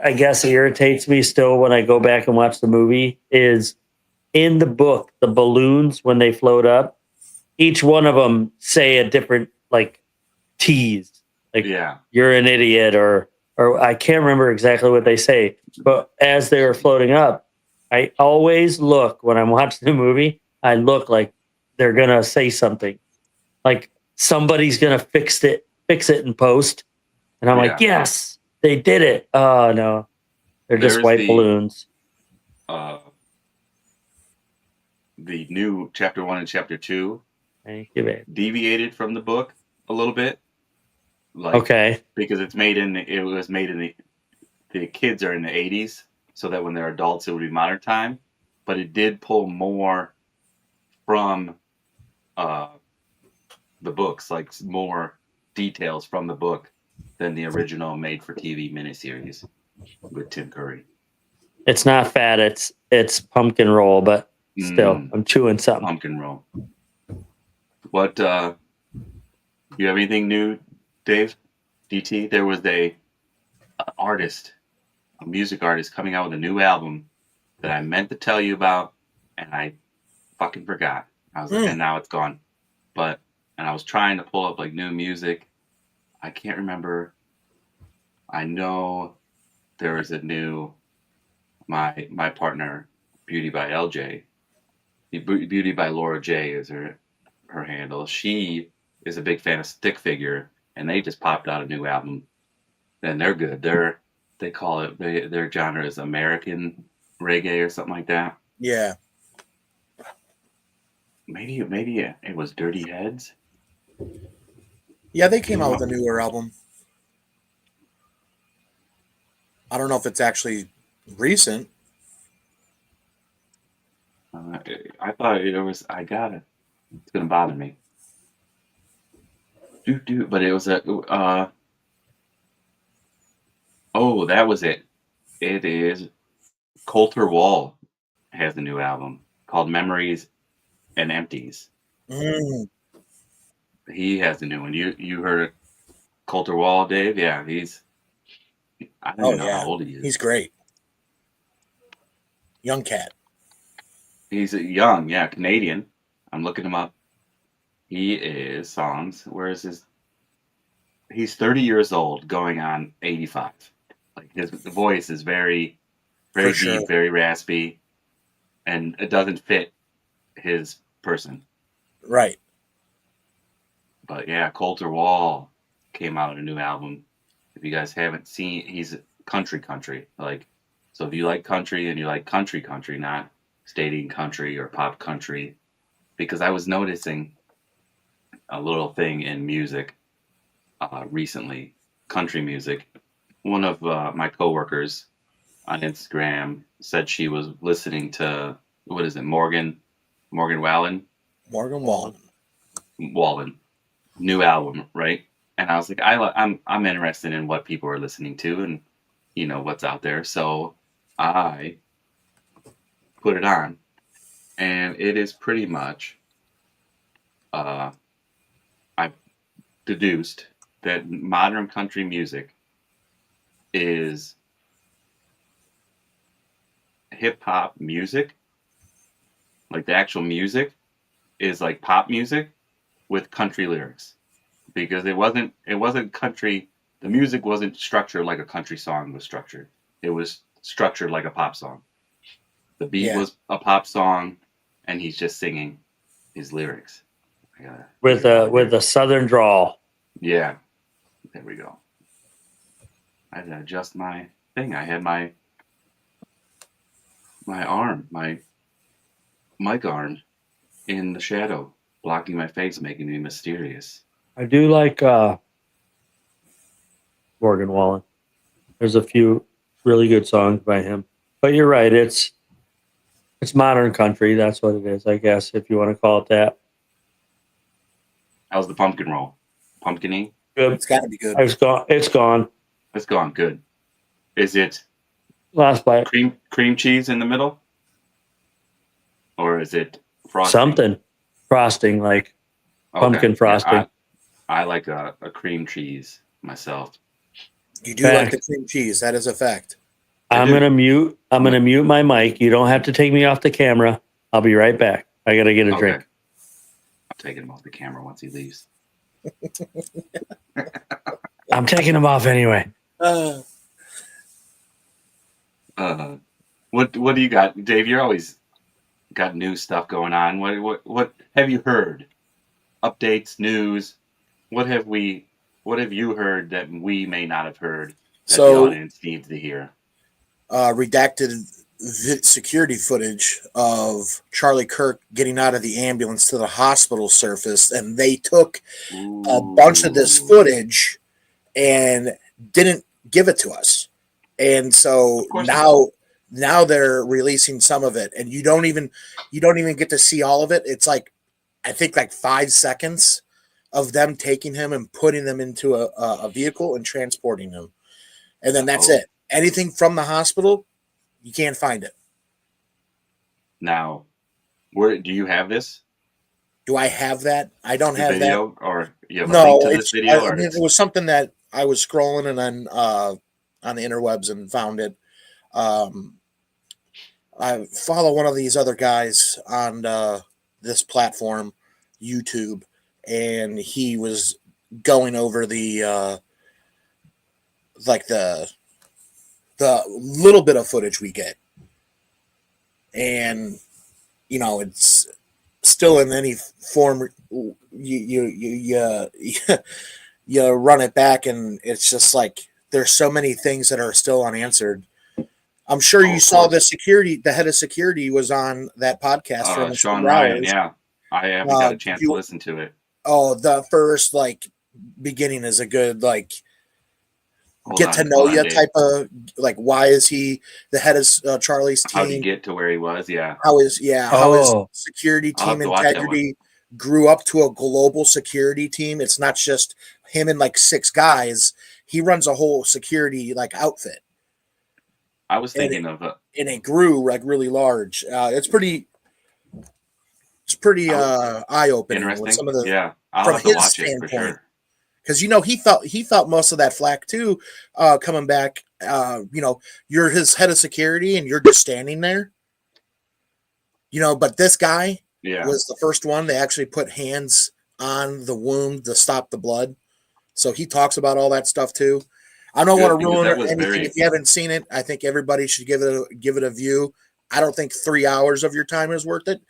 I guess irritates me still when I go back and watch the movie is in the book, the balloons, when they float up, each one of them say a different like tease. Like you're an idiot or I can't remember exactly what they say. But as they were floating up, I always look when I'm watching the movie, I look like they're gonna say something. Like somebody's gonna fix it in post. And I'm like, yes, they did it. Oh no. They're just white balloons. The new chapter 1 and chapter 2 deviated from the book a little bit. Like, because it was made in the kids are in the 80s, so that when they're adults it would be modern time. But it did pull more from the books, like more details from the book than the original made-for-TV miniseries with Tim Curry. It's not fat. It's pumpkin roll, but still, I'm chewing something. Pumpkin roll. What? You have anything new, Dave? DT? There was a music artist coming out with a new album that I meant to tell you about, and I fucking forgot. I was like, and now it's gone. And I was trying to pull up like new music. I can't remember. I know there was a new my partner, Beauty by LJ. Beauty by Laura J is her handle. She is a big fan of Stick Figure, and they just popped out a new album. And they're good. They call it their genre is American reggae or something like that. Yeah. Maybe it was Dirty Heads. Yeah, they came out with a newer album. I don't know if it's actually recent. I thought it was. I got it. It's gonna bother me. But it was a oh, that was it. It is Colter Wall has a new album called Memories and Empties. Mm, He has a new one. You heard of Colter Wall, Dave? Yeah, I don't oh even know yeah, how old he is. he's great. Young cat. He's a young, yeah, Canadian. I'm looking him up. He is songs. Where is his? He's 30 years old, going on 85. Like the voice is very, very For deep, sure. very raspy, and it doesn't fit his person. Right. But yeah, Colter Wall came out with a new album. If you guys haven't seen, he's country. Like, so if you like country and you like country, not stating country or pop country, because I was noticing a little thing in music recently, country music. One of my coworkers on Instagram said she was listening to, what is it, Morgan Wallen, Morgan Wallen. new album, right? And I was like, I'm interested in what people are listening to and what's out there. So I put it on, and it is pretty much I've deduced that modern country music is hip hop music. Like the actual music is like pop music with country lyrics, because it wasn't country. The music wasn't structured like a country song was structured. It was structured like a pop song. The beat was a pop song, and he's just singing his lyrics with a southern drawl. Yeah, there we go. I had to adjust my thing. I had my mic arm in the shadow, blocking my face, making me mysterious. I do like Morgan Wallen. There's a few really good songs by him. But you're right, it's modern country. That's what it is, I guess, if you want to call it that. How's the pumpkin roll? Pumpkin-y? Good. It's got to be good. It's gone. It's gone. It's gone. Good. Is it Last bite. cream cheese in the middle? Or is it frosting? Something. Frosting, like pumpkin frosting. Yeah, I like a cream cheese myself. You do like the cream cheese. That is a fact. I'm gonna mute my mic. You don't have to take me off the camera. I'll be right back. I gotta get a drink. I'm taking him off the camera once he leaves. I'm taking him off anyway. What do you got, Dave? You're always got new stuff going on. What have you heard? Updates, news. What have you heard that we may not have heard that the audience needs to hear? Redacted security footage of Charlie Kirk getting out of the ambulance to the hospital surfaced, and they took a bunch of this footage and didn't give it to us. And so now they're releasing some of it, and you don't even get to see all of it. It's like, I think like 5 seconds of them taking him and putting them into a vehicle and transporting him. And then that's it. Anything from the hospital, you can't find it. Now, where do you have this? Do I have that? I don't The have video, that. or you have a link to this video? I mean, it was something that I was scrolling and then on the interwebs and found it. I follow one of these other guys on this platform, YouTube, and he was going over the little bit of footage we get, and it's still in any form. You run it back, and it's just like there's so many things that are still unanswered. I'm sure you saw the head of security was on that podcast for Shawn Ryan. Yeah, I haven't got a chance to listen to it. Oh, the first beginning is a good get to know you type of why is he the head of Charlie's team? How did he get to where he was? Yeah. How is security team integrity grew up to a global security team. It's not just him and like 6 guys. He runs a whole security like outfit. I was thinking of And it grew like really large. It's pretty eye opening with interesting. some of the Yeah, I'll from have to his watch it for standpoint. sure. Because he felt most of that flack too, coming back. You're his head of security and you're just standing there. But this guy was the first one. They actually put hands on the wound to stop the blood. So he talks about all that stuff too. I don't want to ruin anything if you haven't seen it. I think everybody should give it a view. I don't think 3 hours of your time is worth it.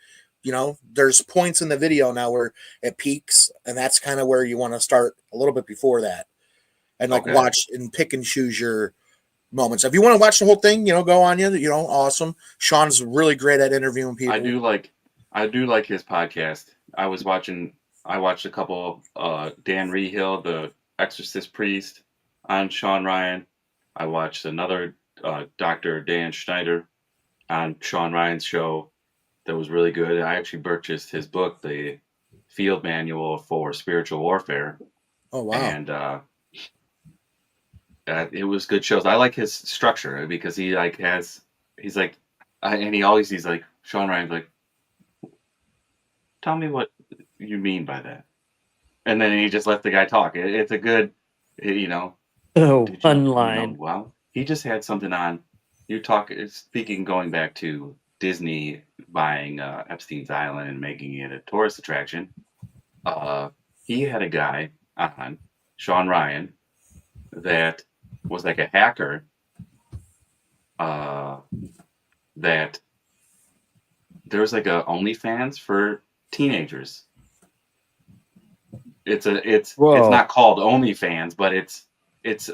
There's points in the video now where it peaks, and that's kind of where you want to start a little bit before that, and watch and pick and choose your moments. If you want to watch the whole thing, go on. Awesome. Shawn's really great at interviewing people. I do like his podcast. I watched a couple. Dan Rehill, the Exorcist priest, on Shawn Ryan. I watched another Dr. Dan Schneider on Shawn Ryan's show. That was really good. I actually purchased his book, The Field Manual for Spiritual Warfare. Oh, wow. And it was good shows. I like his structure because he's like, Shawn Ryan's like, tell me what you mean by that. And then he just let the guy talk. It's a good, one line. Well, he just had something on. Speaking, going back to Disney buying Epstein's Island and making it a tourist attraction. He had a guy on, Shawn Ryan, that was like a hacker. That there's like a OnlyFans for teenagers. It's not called OnlyFans, but it's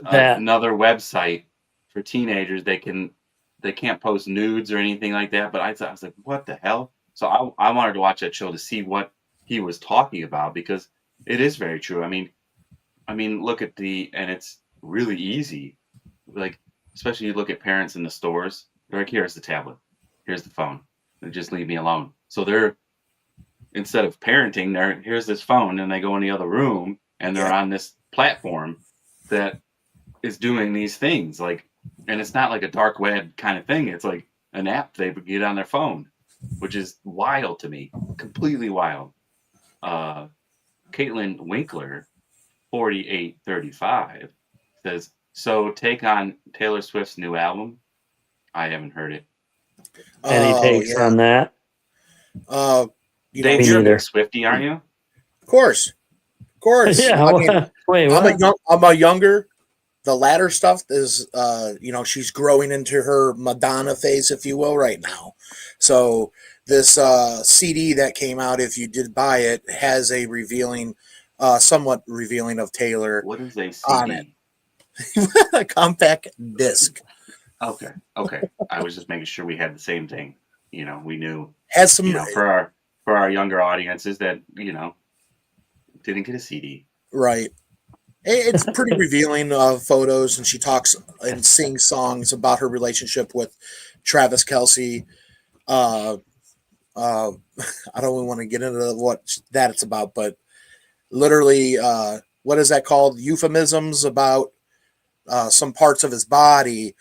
another website for teenagers. They can't post nudes or anything like that. But I was like, what the hell? So I wanted to watch that show to see what he was talking about, because it is very true. I mean, look at and it's really easy. Like, especially you look at parents in the stores. They're like, here's the tablet, here's the phone, and just leave me alone. So they're, instead of parenting, here's this phone, and they go in the other room and they're on this platform that is doing these things. Like, and it's not like a dark web kind of thing. It's like an app they get on their phone, which is wild to me. Completely wild. Caitlin Winkler, 4835, says, so take on Taylor Swift's new album. I haven't heard it. Any takes on that? Dave, you're a big Swiftie, aren't you? Of course. Yeah. Wait, what? I'm a younger. The latter stuff is, she's growing into her Madonna phase, if you will, right now. So this CD that came out, if you did buy it, has a somewhat revealing of Taylor. What is a CD? On it. A compact disc. Okay. I was just making sure we had the same thing. We knew. Has some for our younger audiences that didn't get a CD. Right. It's pretty revealing of photos, and she talks and sings songs about her relationship with Travis Kelce. I don't even want to get into what that it's about, but literally, what is that called? Euphemisms about some parts of his body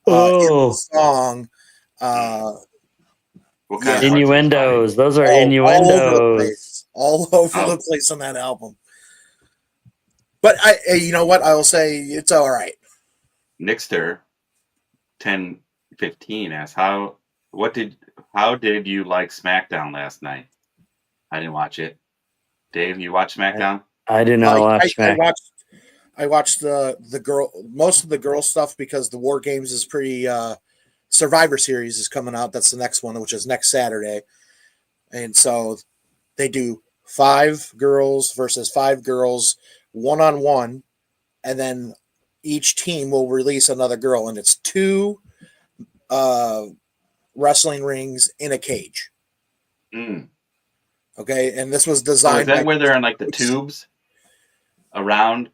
in the song. Innuendos. Those are innuendos. All over the place on that album. But you know what? I will say it's all right. Nixter 1015 asks, how did you like SmackDown last night? I didn't watch it. Dave, you watch SmackDown? I did not watch SmackDown. I watched most of the girl stuff, because the War Games is pretty. Survivor Series is coming out. That's the next one, which is next Saturday, and so they do 5 girls versus 5 girls. 1-on-1, and then each team will release another girl, and it's 2 wrestling rings in a cage. Okay, and this was designed. Is that where they're in like the tubes around?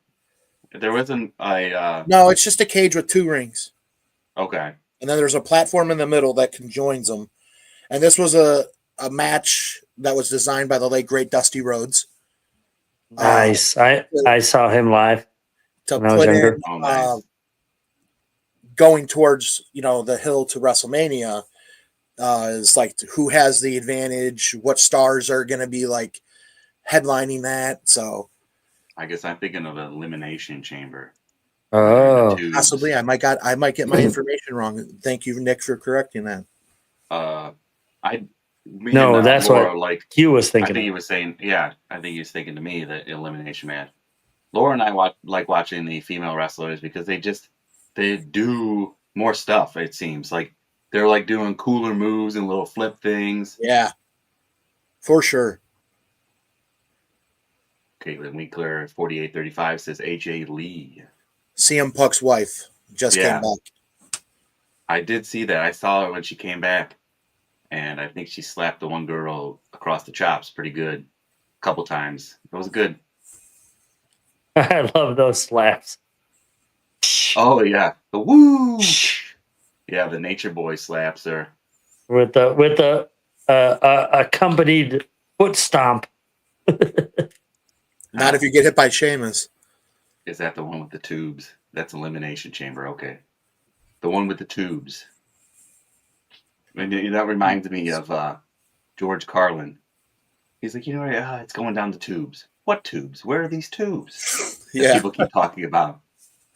There wasn't a. No, it's just a cage with 2 rings. Okay. And then there's a platform in the middle that conjoins them, and this was a a match that was designed by the late great Dusty Rhodes. Nice. I saw him live To when I was put younger. in Oh, nice. going towards the hill to WrestleMania is like who has the advantage, what stars are going to be like headlining that. So I guess I'm thinking of an elimination chamber. Oh, Tubes. possibly I might get my information wrong. Thank you, Nick, for correcting that. No, that's Laura, what like Hugh was I thinking. think he was saying. Yeah, I think he was thinking to me that elimination match. Laura and I like watching the female wrestlers because they do more stuff. It seems like they're like doing cooler moves and little flip things. Yeah, for sure. Caitlin Winkler 4835 says AJ Lee. CM Punk's wife just came back. I did see that. I saw her when she came back, and I think she slapped the one girl across the chops pretty good a couple times. It was good. I love those slaps. Oh yeah, the woo. Yeah, the Nature Boy slaps her. With the accompanied foot stomp. Not if you get hit by Sheamus. Is that the one with the tubes? That's Elimination Chamber. Okay, the one with the tubes. And that reminds me of George Carlin. He's like, it's going down the tubes. What tubes? Where are these tubes? That people keep talking about.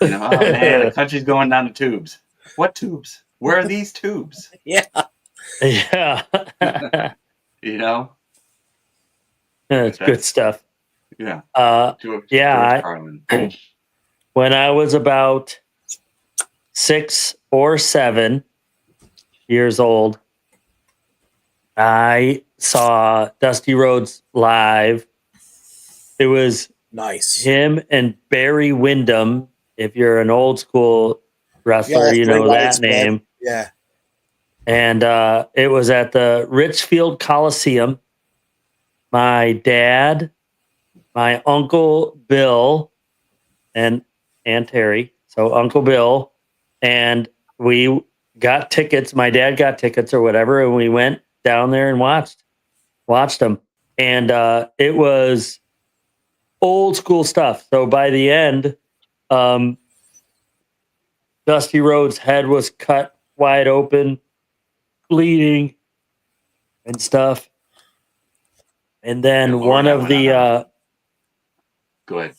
Oh man, the country's going down the tubes. What tubes? Where are these tubes? Yeah. It's good stuff. Yeah. George Carlin. When I was about 6 or 7 years old, I saw Dusty Rhodes live. It was nice. Him and Barry Windham. If you're an old school wrestler, you know that name. Yeah. And it was at the Richfield Coliseum. My dad, my Uncle Bill, and Aunt Terry. So Uncle Bill, and we got tickets. My dad got tickets or whatever, and we went down there and watched them. And it was old school stuff. So by the end, Dusty Rhodes' head was cut wide open, bleeding and stuff. And then go ahead.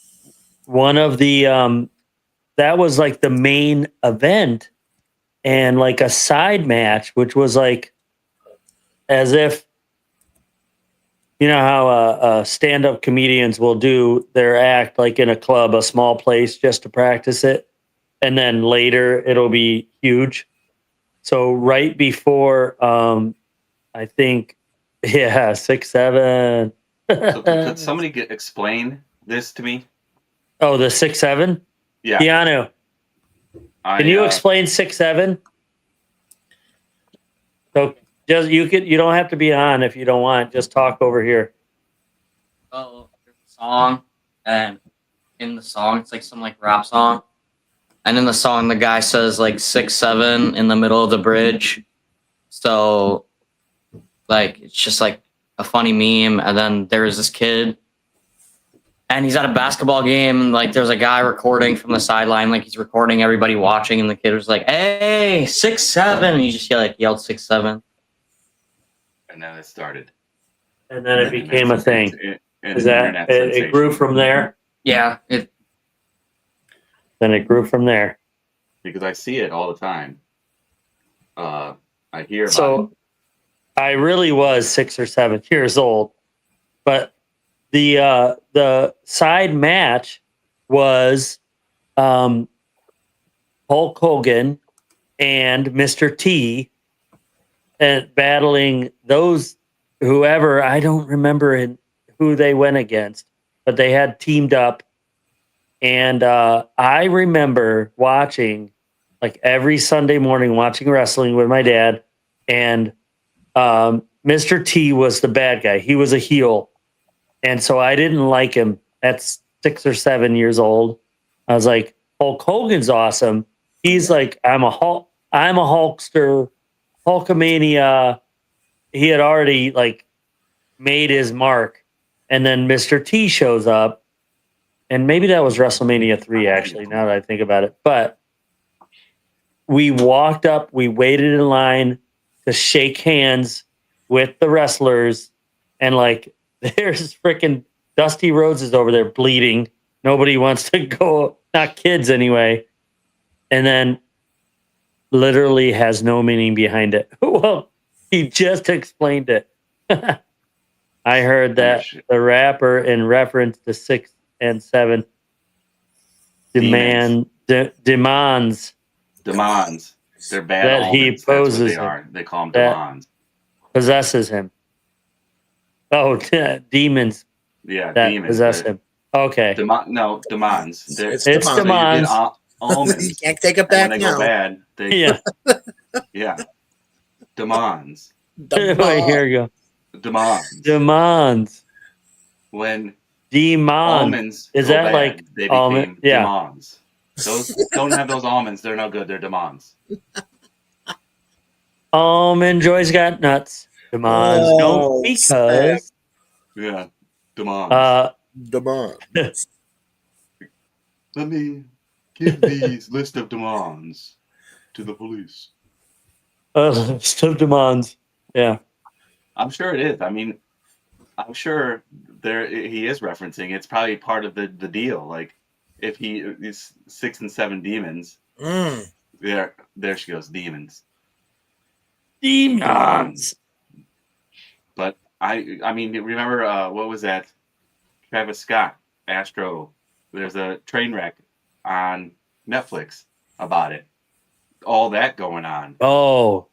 That was like the main event, and like a side match, which was like as if, how stand-up comedians will do their act like in a club, a small place, just to practice it. And then later it'll be huge. So right before, I think, 6, 7. So could somebody explain this to me? Oh, the 6, 7? Yeah. Keanu, can you explain 6, 7? So you don't have to be on if you don't want. Just talk over here. Well, there's a song, and in the song, it's like some rap song. And in the song, the guy says 6, 7 in the middle of the bridge. So, it's just a funny meme. And then there's this kid, and he's at a basketball game. And there's a guy recording from the sideline, he's recording everybody watching. And the kid was like, "Hey, 6, 7." And he just yelled 6, 7. And then it started. And then it became a thing. It grew from there? Yeah. Then it grew from there. Because I see it all the time. I hear about it. So I really was 6 or 7 years old. But the side match was Hulk Hogan and Mr. T and battling those whoever, I don't remember who they went against, but they had teamed up. And I remember watching every Sunday morning, watching wrestling with my dad, and Mr. T was the bad guy. He was a heel. And so I didn't like him at 6 or 7 years old. I was like, Hulk Hogan's awesome. He's I'm a Hulkster, Hulkamania. he had already like made his mark, and then Mr. T shows up, and maybe that was WrestleMania 3 actually, now that I think about it. But we walked up, we waited in line to shake hands with the wrestlers, and like there's freaking Dusty Rhodes is over there bleeding. Nobody wants to go, not kids anyway. And then literally has no meaning behind it. Well, he just explained it. I heard that the rapper in reference to 6 and 7 demands. Demons. They're bad That he omens. That's what poses they him. are. They call them That demons. possesses him. Oh, demons Yeah, that demons. possess him. Okay. No, demons. It's It's So you demons. get omens. You can't take it And back when they now. go bad, they Yeah. yeah. Demons. Wait, here we go. Demons. Demons. When Demon. almonds Is go that bad, like they almond? became Yeah. demons. Those don't have those almonds, they're no good, they're demons. Almond Joy's got nuts. Demons Oh, don't because Yeah. Demons. Demon. Let me give these list of demons to the police. stuff demons. Yeah. I'm sure it is. I mean, I'm sure he is referencing. It's probably part of the deal. Like, if these 6 and 7 demons, there she goes, demons. Demons. But I mean, remember what was that? Travis Scott, Astro. There's a train wreck on Netflix about it. All that going on. Oh.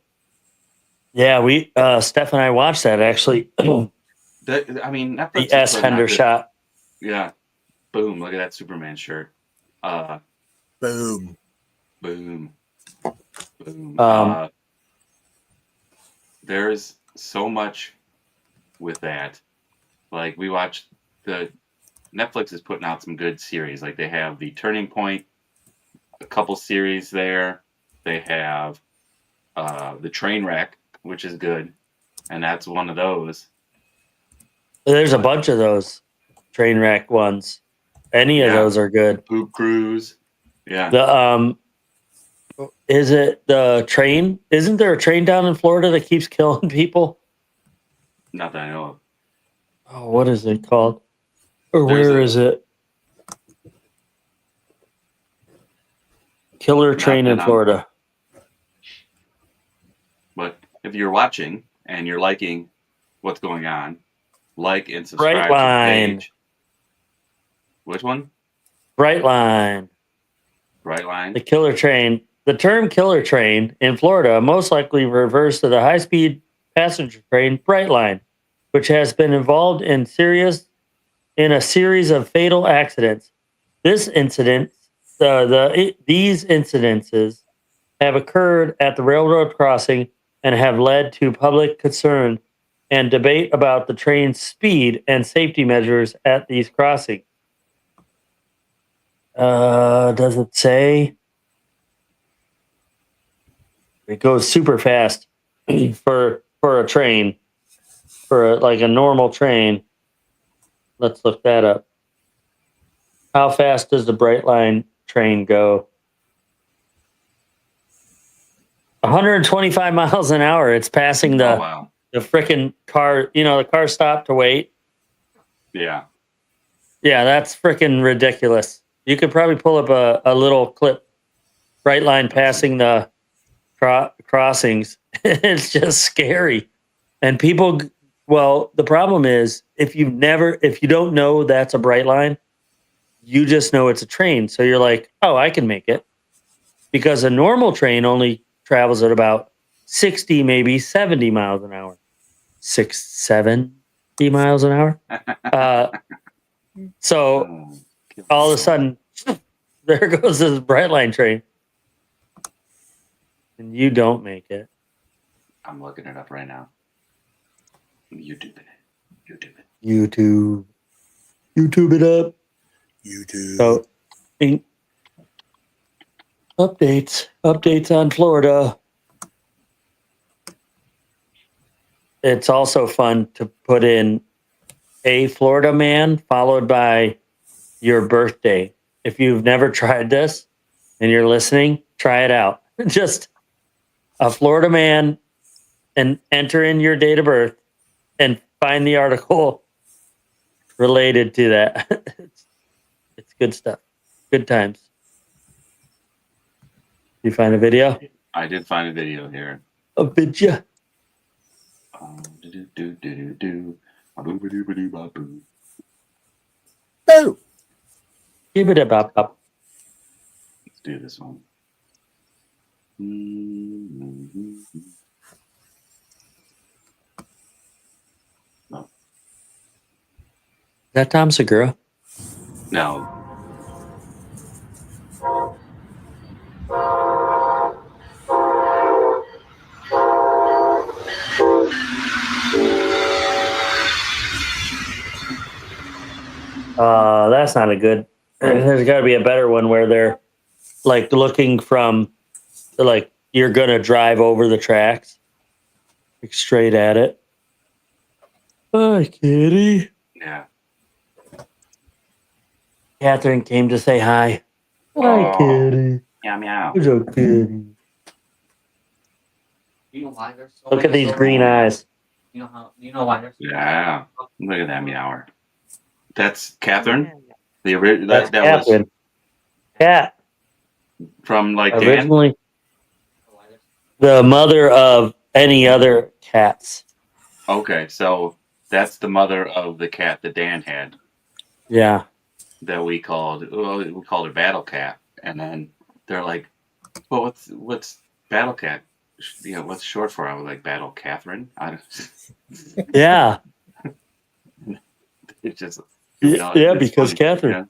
Yeah, we Steph and I watched that actually. I mean, Netflix The is S putting out Hender good- shot. Yeah. Boom. Look at that Superman shirt. Boom. Boom. Boom. There's so much with that. Like, we watched Netflix is putting out some good series. Like, they have The Turning Point, a couple series there. They have The Train Wreck, which is good. And that's one of those. There's a bunch of those train wreck ones. Any of those are good. Poop Cruise. Yeah. The is it the train? Isn't there a train down in Florida that keeps killing people? Not that I know of. Oh, what is it called? Or There's where is it? Killer train in Florida. But if you're watching and you're liking what's going on, like and subscribe to the Brightline. page. Which one? Brightline. Brightline. The killer train. The term killer train in Florida most likely refers to the high-speed passenger train Brightline, which has been involved in a series of fatal accidents. These incidences have occurred at the railroad crossing and have led to public concern and debate about the train's speed and safety measures at these crossings. Does it say? It goes super fast for a train, like a normal train. Let's look that up. How fast does the Brightline train go? 125 miles an hour. It's passing the frickin' car. You know, the car stopped to wait. Yeah. Yeah, that's frickin' ridiculous. You could probably pull up a little clip. Brightline passing the crossings. It's just scary. And people, well, the problem is if you don't know that's a Brightline, you just know it's a train. So you're like, oh, I can make it. Because a normal train only travels at about 60, maybe 70 miles an hour. 70 miles an hour. So all of a sudden, there goes this Brightline train. And you don't make it. I'm looking it up right now. YouTube it. YouTube it up. YouTube. So, updates on Florida. it's also fun to put in a Florida man followed by your birthday. If you've never tried this and you're listening, try it out. Just a Florida man and enter in your date of birth and find the article related to that. It's good stuff. Good times. You find a video? I did find a video here. A video. Do-do-do-do-do-do. Ba-boo-ba-doo-ba-doo-ba-boo. Give it a bop bop. Let's do this one. Mm-hmm. No. Is that Tom Segura? No. That's not a good. There's got to be a better one where they're like looking from, like you're gonna drive over the tracks, like straight at it. Hi, kitty. Yeah. Catherine came to say hi. Hi, Oh. kitty. Meow meow. Who's a kitty? You know why they're so Look at these green eyes. You know why they're so Yeah. Look at that meower. That's Catherine. The original That's that was Catherine. Cat. from like Dan. Originally, the mother of any other cats. Okay, so that's the mother of the cat that Dan had Yeah. that we called her Battle Cat, and then they're like, well, what's Battle Cat? You know, what's short for? I was like, Battle Catherine. I don't. Yeah. It's just Yeah, it's because funny. Catherine.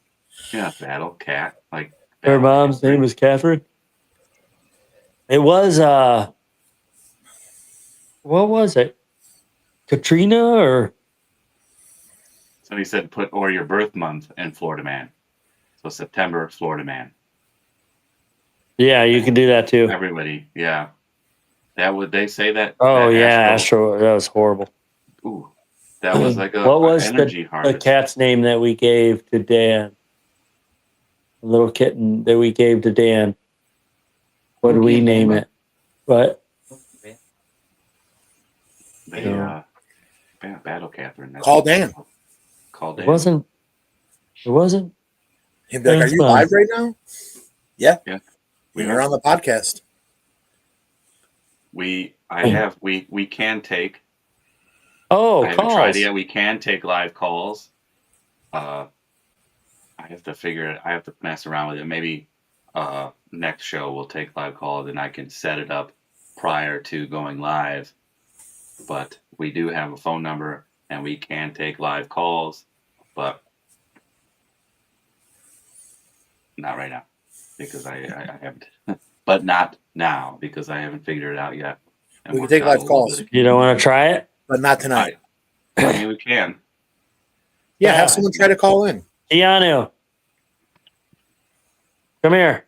Yeah, Battle Cat. Like Her Battle mom's Catherine. name was Catherine. It was what was it? Katrina or Somebody said put or your birth month in Florida Man. So September, Florida Man. yeah, you can do that too. Everybody, yeah. That would they say that? Oh that yeah, Astro- Astro. That was horrible. Ooh, that was like a What was energy the harvest. cat's name that we gave to Dan? The little kitten that we gave to Dan. What did we name it? What? They, Battle Catherine. That's Call what- Dan. Call Dan. It wasn't. It wasn't. He'd be like, That's "Are you fine. live right now?" Yeah. We You're are. on the podcast. We can take. Oh, I haven't calls. tried it yet. We can take live calls. I have to figure it. I have to mess around with it. Maybe next show we'll take live calls and I can set it up prior to going live. But we do have a phone number and we can take live calls, but not right now because I haven't. But not now because I haven't figured it out yet. And We can worked take out a live little calls. bit. You don't want to try it? But not tonight. I mean, we can. Yeah, have someone try to call in. Keanu, come here.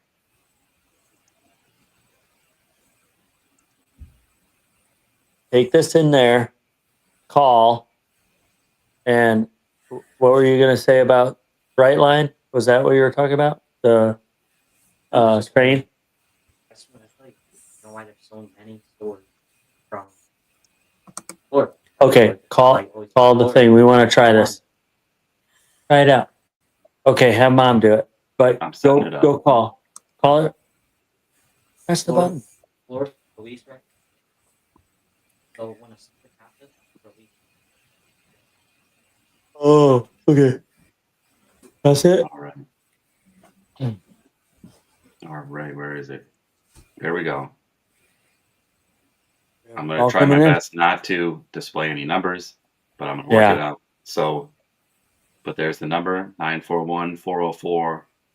Take this in there. Call. And what were you going to say about Brightline? Was that what you were talking about? The strain? That's what I tell you. You know why there's so many stores from Florida. Okay, call the thing. We want to try this. Try it out. Okay, have mom do it. But I'm setting it up. go call. Call it. Press the Florida. button. Florida police, right? So when a something happens, release. Oh, okay. That's it. All right. All right, where is it? There we go. I'm going All to try my coming in. best not to display any numbers, but I'm going to work Yeah. it out. So, but there's the number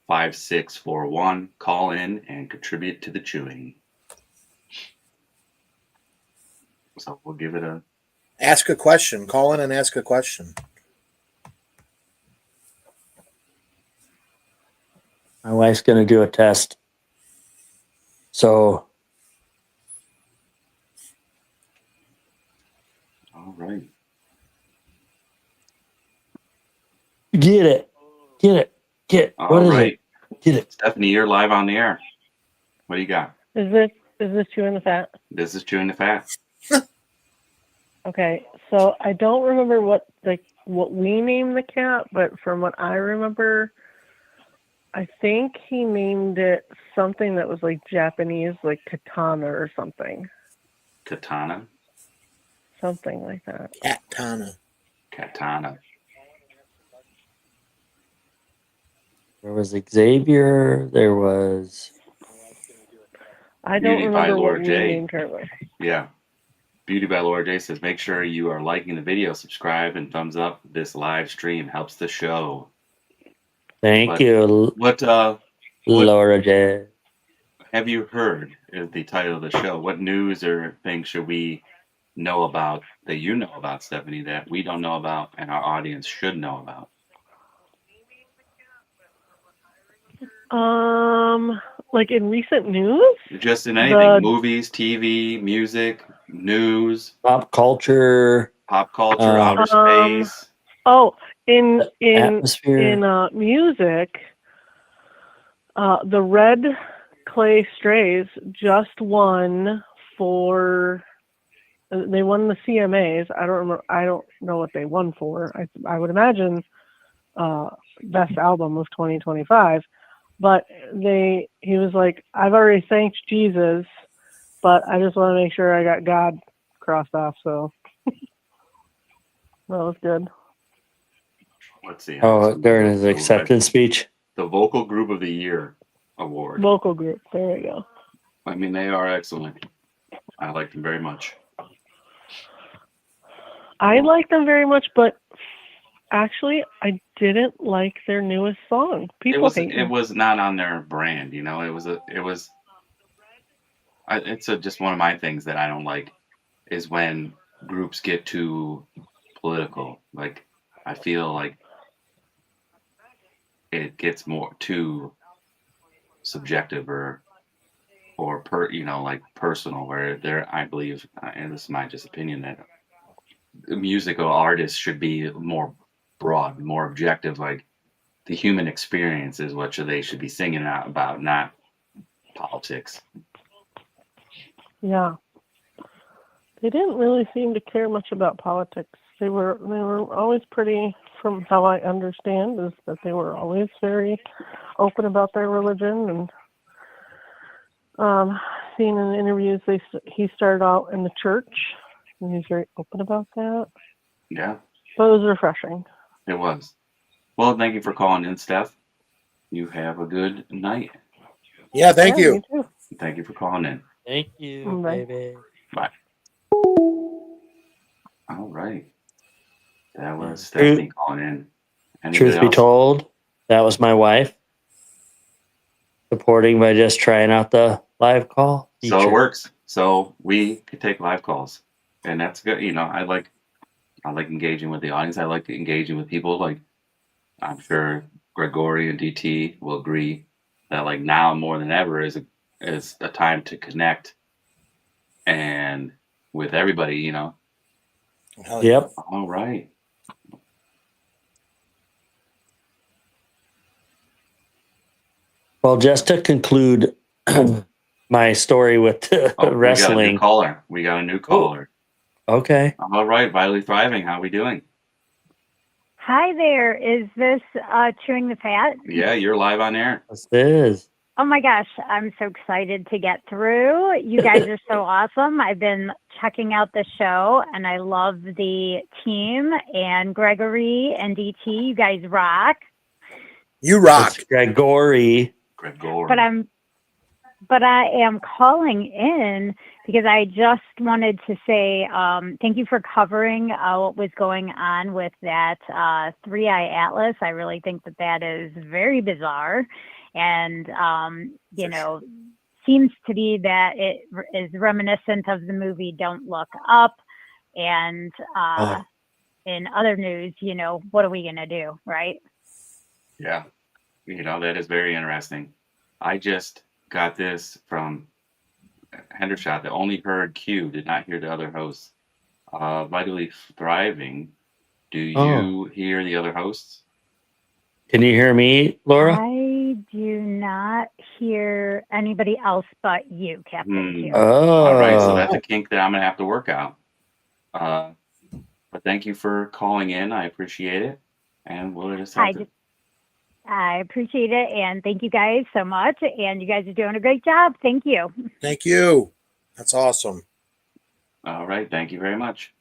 941-404-5641. Call in and contribute to the chewing. So we'll give it a. Ask a question. Call in and ask a question. My wife's going to do a test. So, All Get it. Get it. Get. All What is right. it? Get it. Stephanie, you're live on the air. What do you got? Is this chewing the fat? This is Chewing the Fat. Okay, so I don't remember what we named the cat, but from what I remember, I think he named it something that was like Japanese, like katana or something. Katana? Something like that. Katana. There was Xavier. There was. I don't Beauty by remember Laura what we J. named her with. Yeah. Beauty by Laura J says, make sure you are liking the video, subscribe, and thumbs up. This live stream helps the show. Thank you, What Laura J. have you heard is the title of the show? What news or things should we know about that you know about, Stephanie, that we don't know about and our audience should know about? Like in recent news? Just in anything. Movies, TV, music, news, pop culture, outer space. Oh, in atmosphere. music, the Red Clay Strays just won for. They won the CMAs. I don't remember. I don't know what they won for. I would imagine best album of 2025. But he was like, I've already thanked Jesus, but I just want to make sure I got God crossed off. So that was good. Let's see. During his acceptance speech. The Vocal Group of the Year award. Vocal group. There we go. I mean, they are excellent. I like them very much. I like them very much, but actually, I didn't like their newest song. It was not on their brand, you know. It's just one of my things that I don't like is when groups get too political. Like, I feel like it gets more too subjective or personal. Where I believe, and this is my just opinion, that musical artists should be more broad, more objective. Like, the human experience is what they should be singing out about, not politics. Yeah. They didn't really seem to care much about politics. They were always pretty, from how I understand, is that they were always very open about their religion. And seeing in the interviews, he started out in the church, and he's very open about that. Yeah. But it was refreshing. It was. Well, thank you for calling in, Steph. You have a good night. Yeah, thank you. Me too. Thank you for calling in. Thank you, Bye. baby. Bye. All right. That was Stephanie calling in. Anybody Truth be else? told, that was my wife supporting by just trying out the live call feature. So it works. So we could take live calls, and that's good. You know, I like engaging with the audience. I like engaging with people. Like, I'm sure Gregory and DT will agree that, like, now more than ever is a time to connect and with everybody. You know. Yep. All right. Well, just to conclude my story with wrestling. We got a new caller. Okay. All right, Vitally Thriving. How we doing? Hi there. Is this Chewing the Fat? Yeah, you're live on air. This is. Oh my gosh, I'm so excited to get through. You guys are so awesome. I've been checking out the show and I love the team and Gregory and DT. You guys rock. You rock. It's Gregory. But I am calling in because I just wanted to say thank you for covering what was going on with that 3-Eye Atlas. I really think that is very bizarre. And, seems to be that it is reminiscent of the movie Don't Look Up. And in other news, what are we going to do, right? Yeah. That is very interesting. I just got this from Hendershot that only heard Q, did not hear the other hosts. Vitally Thriving. Do you hear the other hosts? Can you hear me, Laura? I do not hear anybody else but you, Captain Q. All right, so Oh. that's a kink that I'm gonna have to work out. But thank you for calling in. I appreciate it, and we'll just have to. I appreciate it, and thank you guys so much. And you guys are doing a great job. Thank you. Thank you. That's awesome. All right, thank you very much.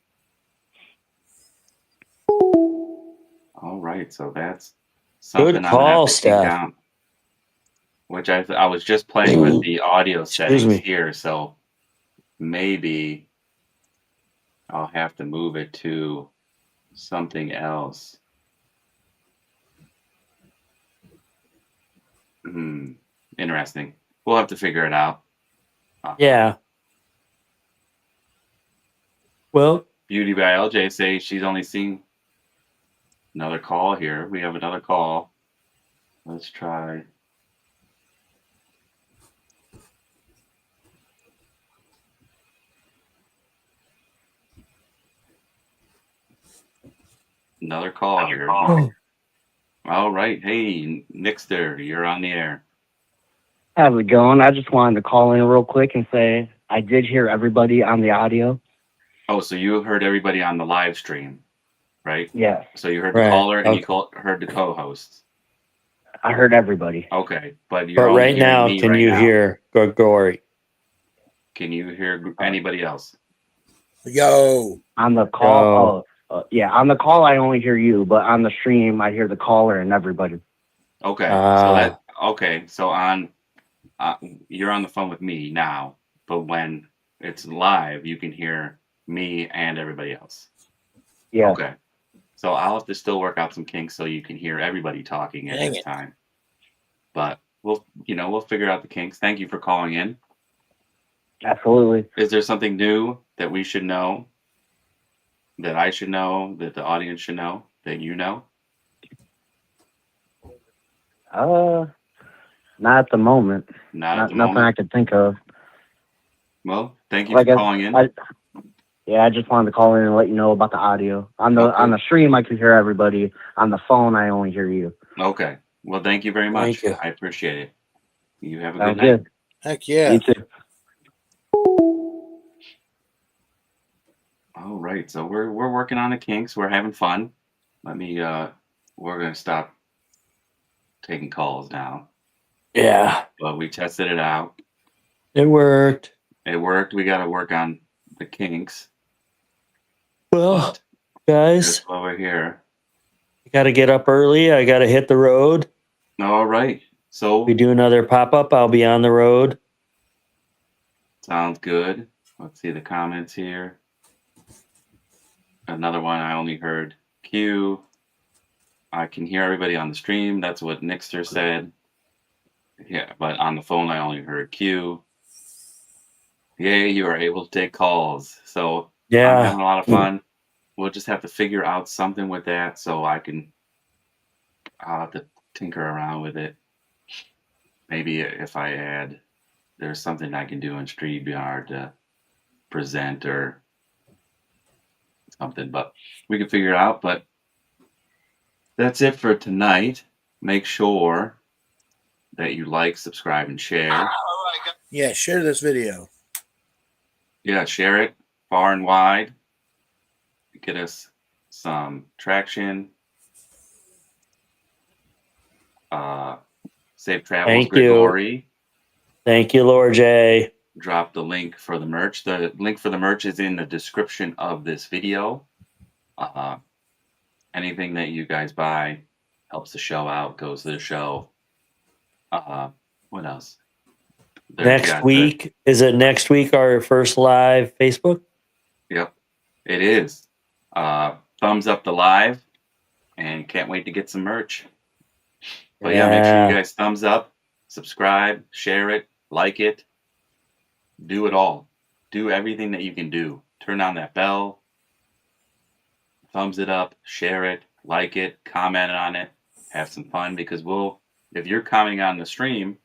All right, so that's something Good I'm gonna have call, to take Steph. down. Which I was just playing with the audio settings me. here, so maybe I'll have to move it to something else. Interesting. We'll have to figure it out. Yeah. Well, Beauty by LJ says she's only seen another call here. We have another call. Let's try. Another call here. All right. Hey, Nixter, you're on the air. How's it going? I just wanted to call in real quick and say I did hear everybody on the audio. Oh, so you heard everybody on the live stream, right? Yeah. So you heard the Right, caller and okay. you heard the co-hosts. I heard everybody. Okay, but you're but only right hearing now, me can right you now. hear Gory? Can you hear anybody else? Yo. On the call, yeah, on the call I only hear you, but on the stream I hear the caller and everybody. Okay, so on, you're on the phone with me now, but when it's live, you can hear me and everybody else. Yeah. Okay, so I'll have to still work out some kinks so you can hear everybody talking at this time. But we'll figure out the kinks. Thank you for calling in. Absolutely. Is there something new that we should know? That I should know? That the audience should know? That you know? Not at the moment. Not at the nothing moment? I could think of. Well, thank you for calling in. I just wanted to call in and let you know about the audio. On the stream I could hear everybody. On the phone I only hear you. Okay. Well, thank you very much. Thank you. I appreciate it. You have a Sounds good night. good. Heck yeah. You too. All right. So we're working on the kinks. We're having fun. We're gonna stop taking calls now. Yeah. But we tested it out. It worked. It worked. We got to work on the kinks. Well, guys, That's why we're here. I got to get up early. I got to hit the road. All right. So we do another pop-up. I'll be on the road. Sounds good. Let's see the comments here. Another one, I only heard Q. I can hear everybody on the stream. That's what Nixter said. Yeah, but on the phone, I only heard Q. Yay, you are able to take calls. So Yeah. I'm having a lot of fun. We'll just have to figure out something with that so I'll have to tinker around with it. Maybe if I add, there's something I can do in StreamYard to present or something, but we can figure it out. But that's it for tonight. Make sure that you like, subscribe, and share. Yeah, share this video. Yeah, share it far and wide. Get us some traction. Safe travels, Thank Gregory. you. Thank you, Laura J. Drop the link for the merch. The link for the merch is in the description of this video. Anything that you guys buy helps the show out, goes to the show. What else? Next week, is it next week our first live Facebook? Yep, it is. Thumbs up the live, and can't wait to get some merch. But yeah, make sure you guys thumbs up, subscribe, share it, like it, do it all. Do everything that you can do. Turn on that bell, thumbs it up, share it, like it, comment on it, have some fun, because if you're commenting on the stream,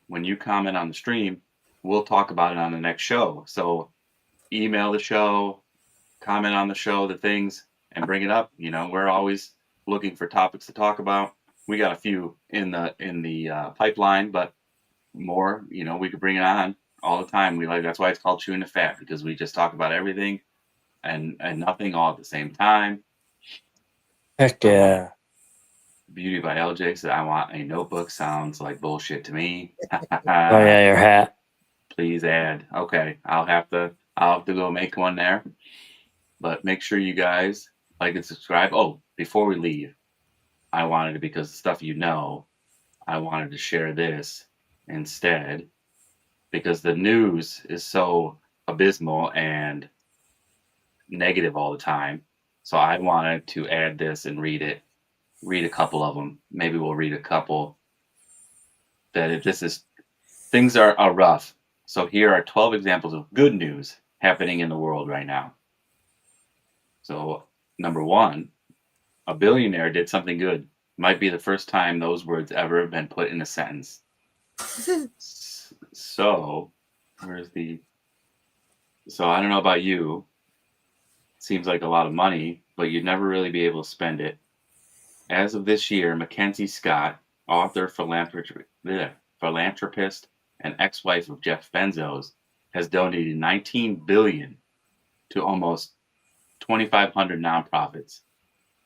when you comment on the stream, we'll talk about it on the next show. So email the show, comment on the show, the things, and bring it up. You know, we'll looking for topics to talk about, we got a few in the pipeline, but more, we could bring it on all the time. That's why it's called Chewing the Fat, because we just talk about everything and nothing all at the same time. Heck yeah. Beauty by LJ said, I want a notebook. Sounds like bullshit to me. Oh yeah, your hat. Please add. Okay, I'll have to go make one there. But make sure you guys like and subscribe. Oh, before we leave, I wanted to, because the stuff I wanted to share this instead, because the news is so abysmal and negative all the time. So I wanted to add this and read a couple of them. Maybe we'll read a couple. Things are rough. So here are 12 examples of good news happening in the world right now. So number 1, a billionaire did something good. Might be the first time those words ever have been put in a sentence. So I don't know about you. It seems like a lot of money, but you'd never really be able to spend it. As of this year, Mackenzie Scott, author, philanthropist, and ex-wife of Jeff Bezos, has donated $19 billion to almost 2,500 nonprofits.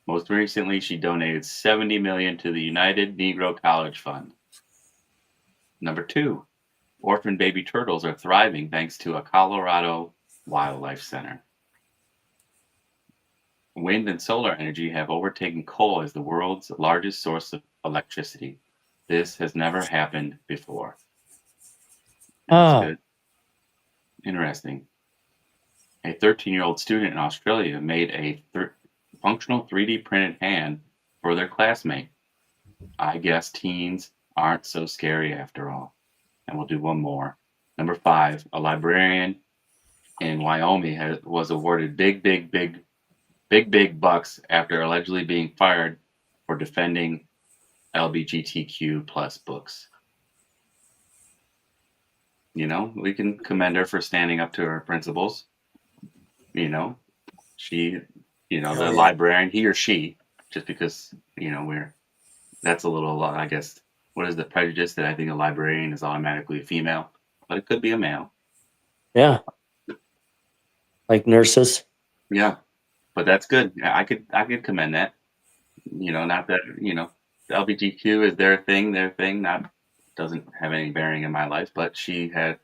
Most recently, she donated $70 million to the United Negro College Fund. Number 2, orphan baby turtles are thriving thanks to a Colorado wildlife center. Wind and solar energy have overtaken coal as the world's largest source of electricity. This has never happened before. That's good. Interesting. A 13-year-old student in Australia made a functional 3D printed hand for their classmate. I guess teens aren't so scary after all. And we'll do one more. Number 5, a librarian in Wyoming was awarded big bucks after allegedly being fired for defending LGBTQ plus books. We can commend her for standing up to her principles. She, the librarian, he or she, just because, that's a little, I guess, what is the prejudice that I think a librarian is automatically a female, but it could be a male. Yeah. Like nurses. Yeah. But that's good. Yeah, I could commend that. Not that, the LGBTQ is their thing, doesn't have any bearing in my life, but she had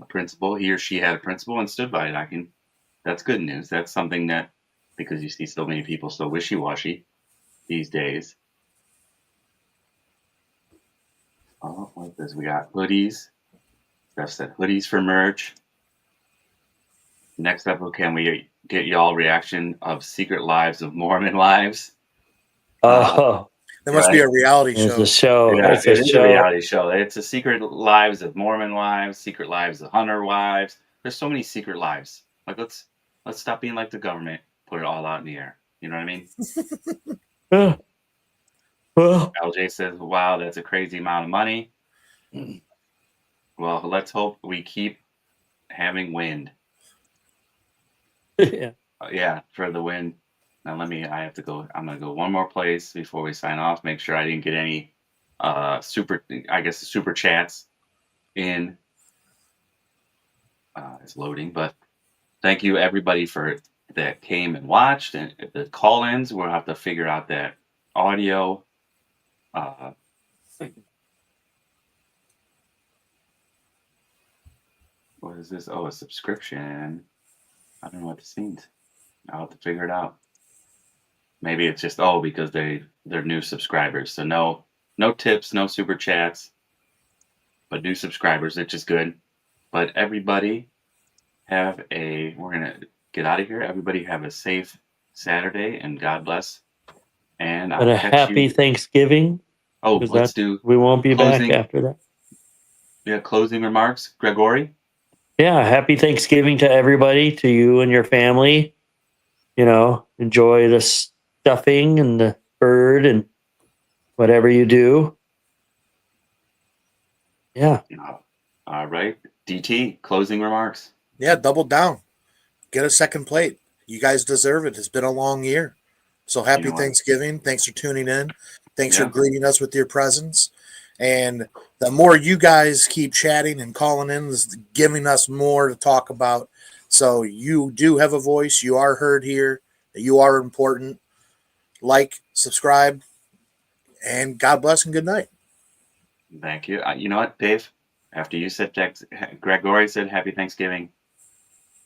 a principle, he or she had a principle and stood by it. That's good news. That's something that, because you see so many people so wishy-washy these days. Oh, what is this? We got hoodies. Steph said hoodies for merch. Next up, can we get y'all reaction of Secret Lives of Mormon Wives? There must be a reality show. It's a show. Yeah, it's it a is show. a reality show. It's a Secret Lives of Mormon Wives, Secret Lives of Hunter Wives. There's so many secret lives. Like let's stop being like the government. Put it all out in the air. You know what I mean? Well, LJ says, "Wow, that's a crazy amount of money." Well, let's hope we keep having wind. yeah. Yeah, for the win. Now I have to go. I'm gonna go one more place before we sign off. Make sure I didn't get any super chats in. It's loading, but thank you everybody that came and watched, and the call-ins. We'll have to figure out that audio. What is this? Oh, a subscription. I don't know what this means. I'll have to figure it out. Maybe it's just because they're new subscribers. So no tips, no super chats, but new subscribers, which is good. But everybody we're gonna get out of here. Everybody have a safe Saturday and God bless. And a happy Thanksgiving. Oh, let's do. We won't be closing, back after that. Yeah, closing remarks, Gregory. Yeah, happy Thanksgiving to everybody, to you and your family. Enjoy the stuffing and the bird and whatever you do. Yeah. All right. DT, closing remarks. Yeah, double down. Get a second plate. You guys deserve it. It's been a long year. So happy You know what? Thanksgiving. Thanks for tuning in. Thanks Yeah. for greeting us with your presence. And the more you guys keep chatting and calling in, is giving us more to talk about. So you do have a voice. You are heard here. You are important. Like, subscribe, and God bless and good night. Thank you. You know what, Dave? After you said Gregory said Happy Thanksgiving,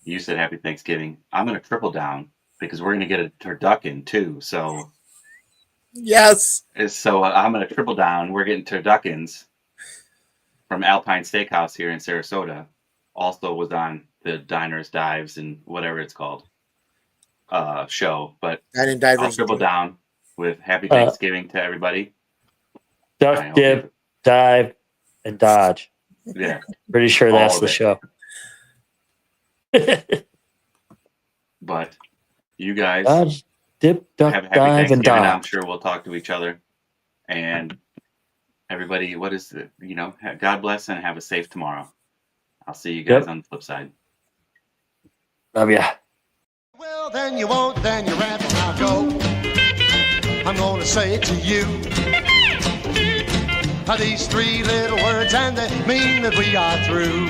you said Happy Thanksgiving. I'm going to triple down because we're going to get a turducken too. So yes. So I'm going to triple down. We're getting turduckens from Alpine Steakhouse here in Sarasota. Also was on the Diners, Dives, and whatever it's called show. But I'll triple down with Happy Thanksgiving to everybody. Duck, dip, dive, and dodge. Yeah. Pretty sure that's the show. But you guys dodge, dip, duck, have a happy dive, and Thanksgiving. dodge. I'm sure we'll talk to each other. And everybody, what is it? God bless and have a safe tomorrow. I'll see you guys on the flip side. Love ya. Well, then you won't, then you're at I'll go. I'm going to say it to you. These three little words, and they mean that we are through.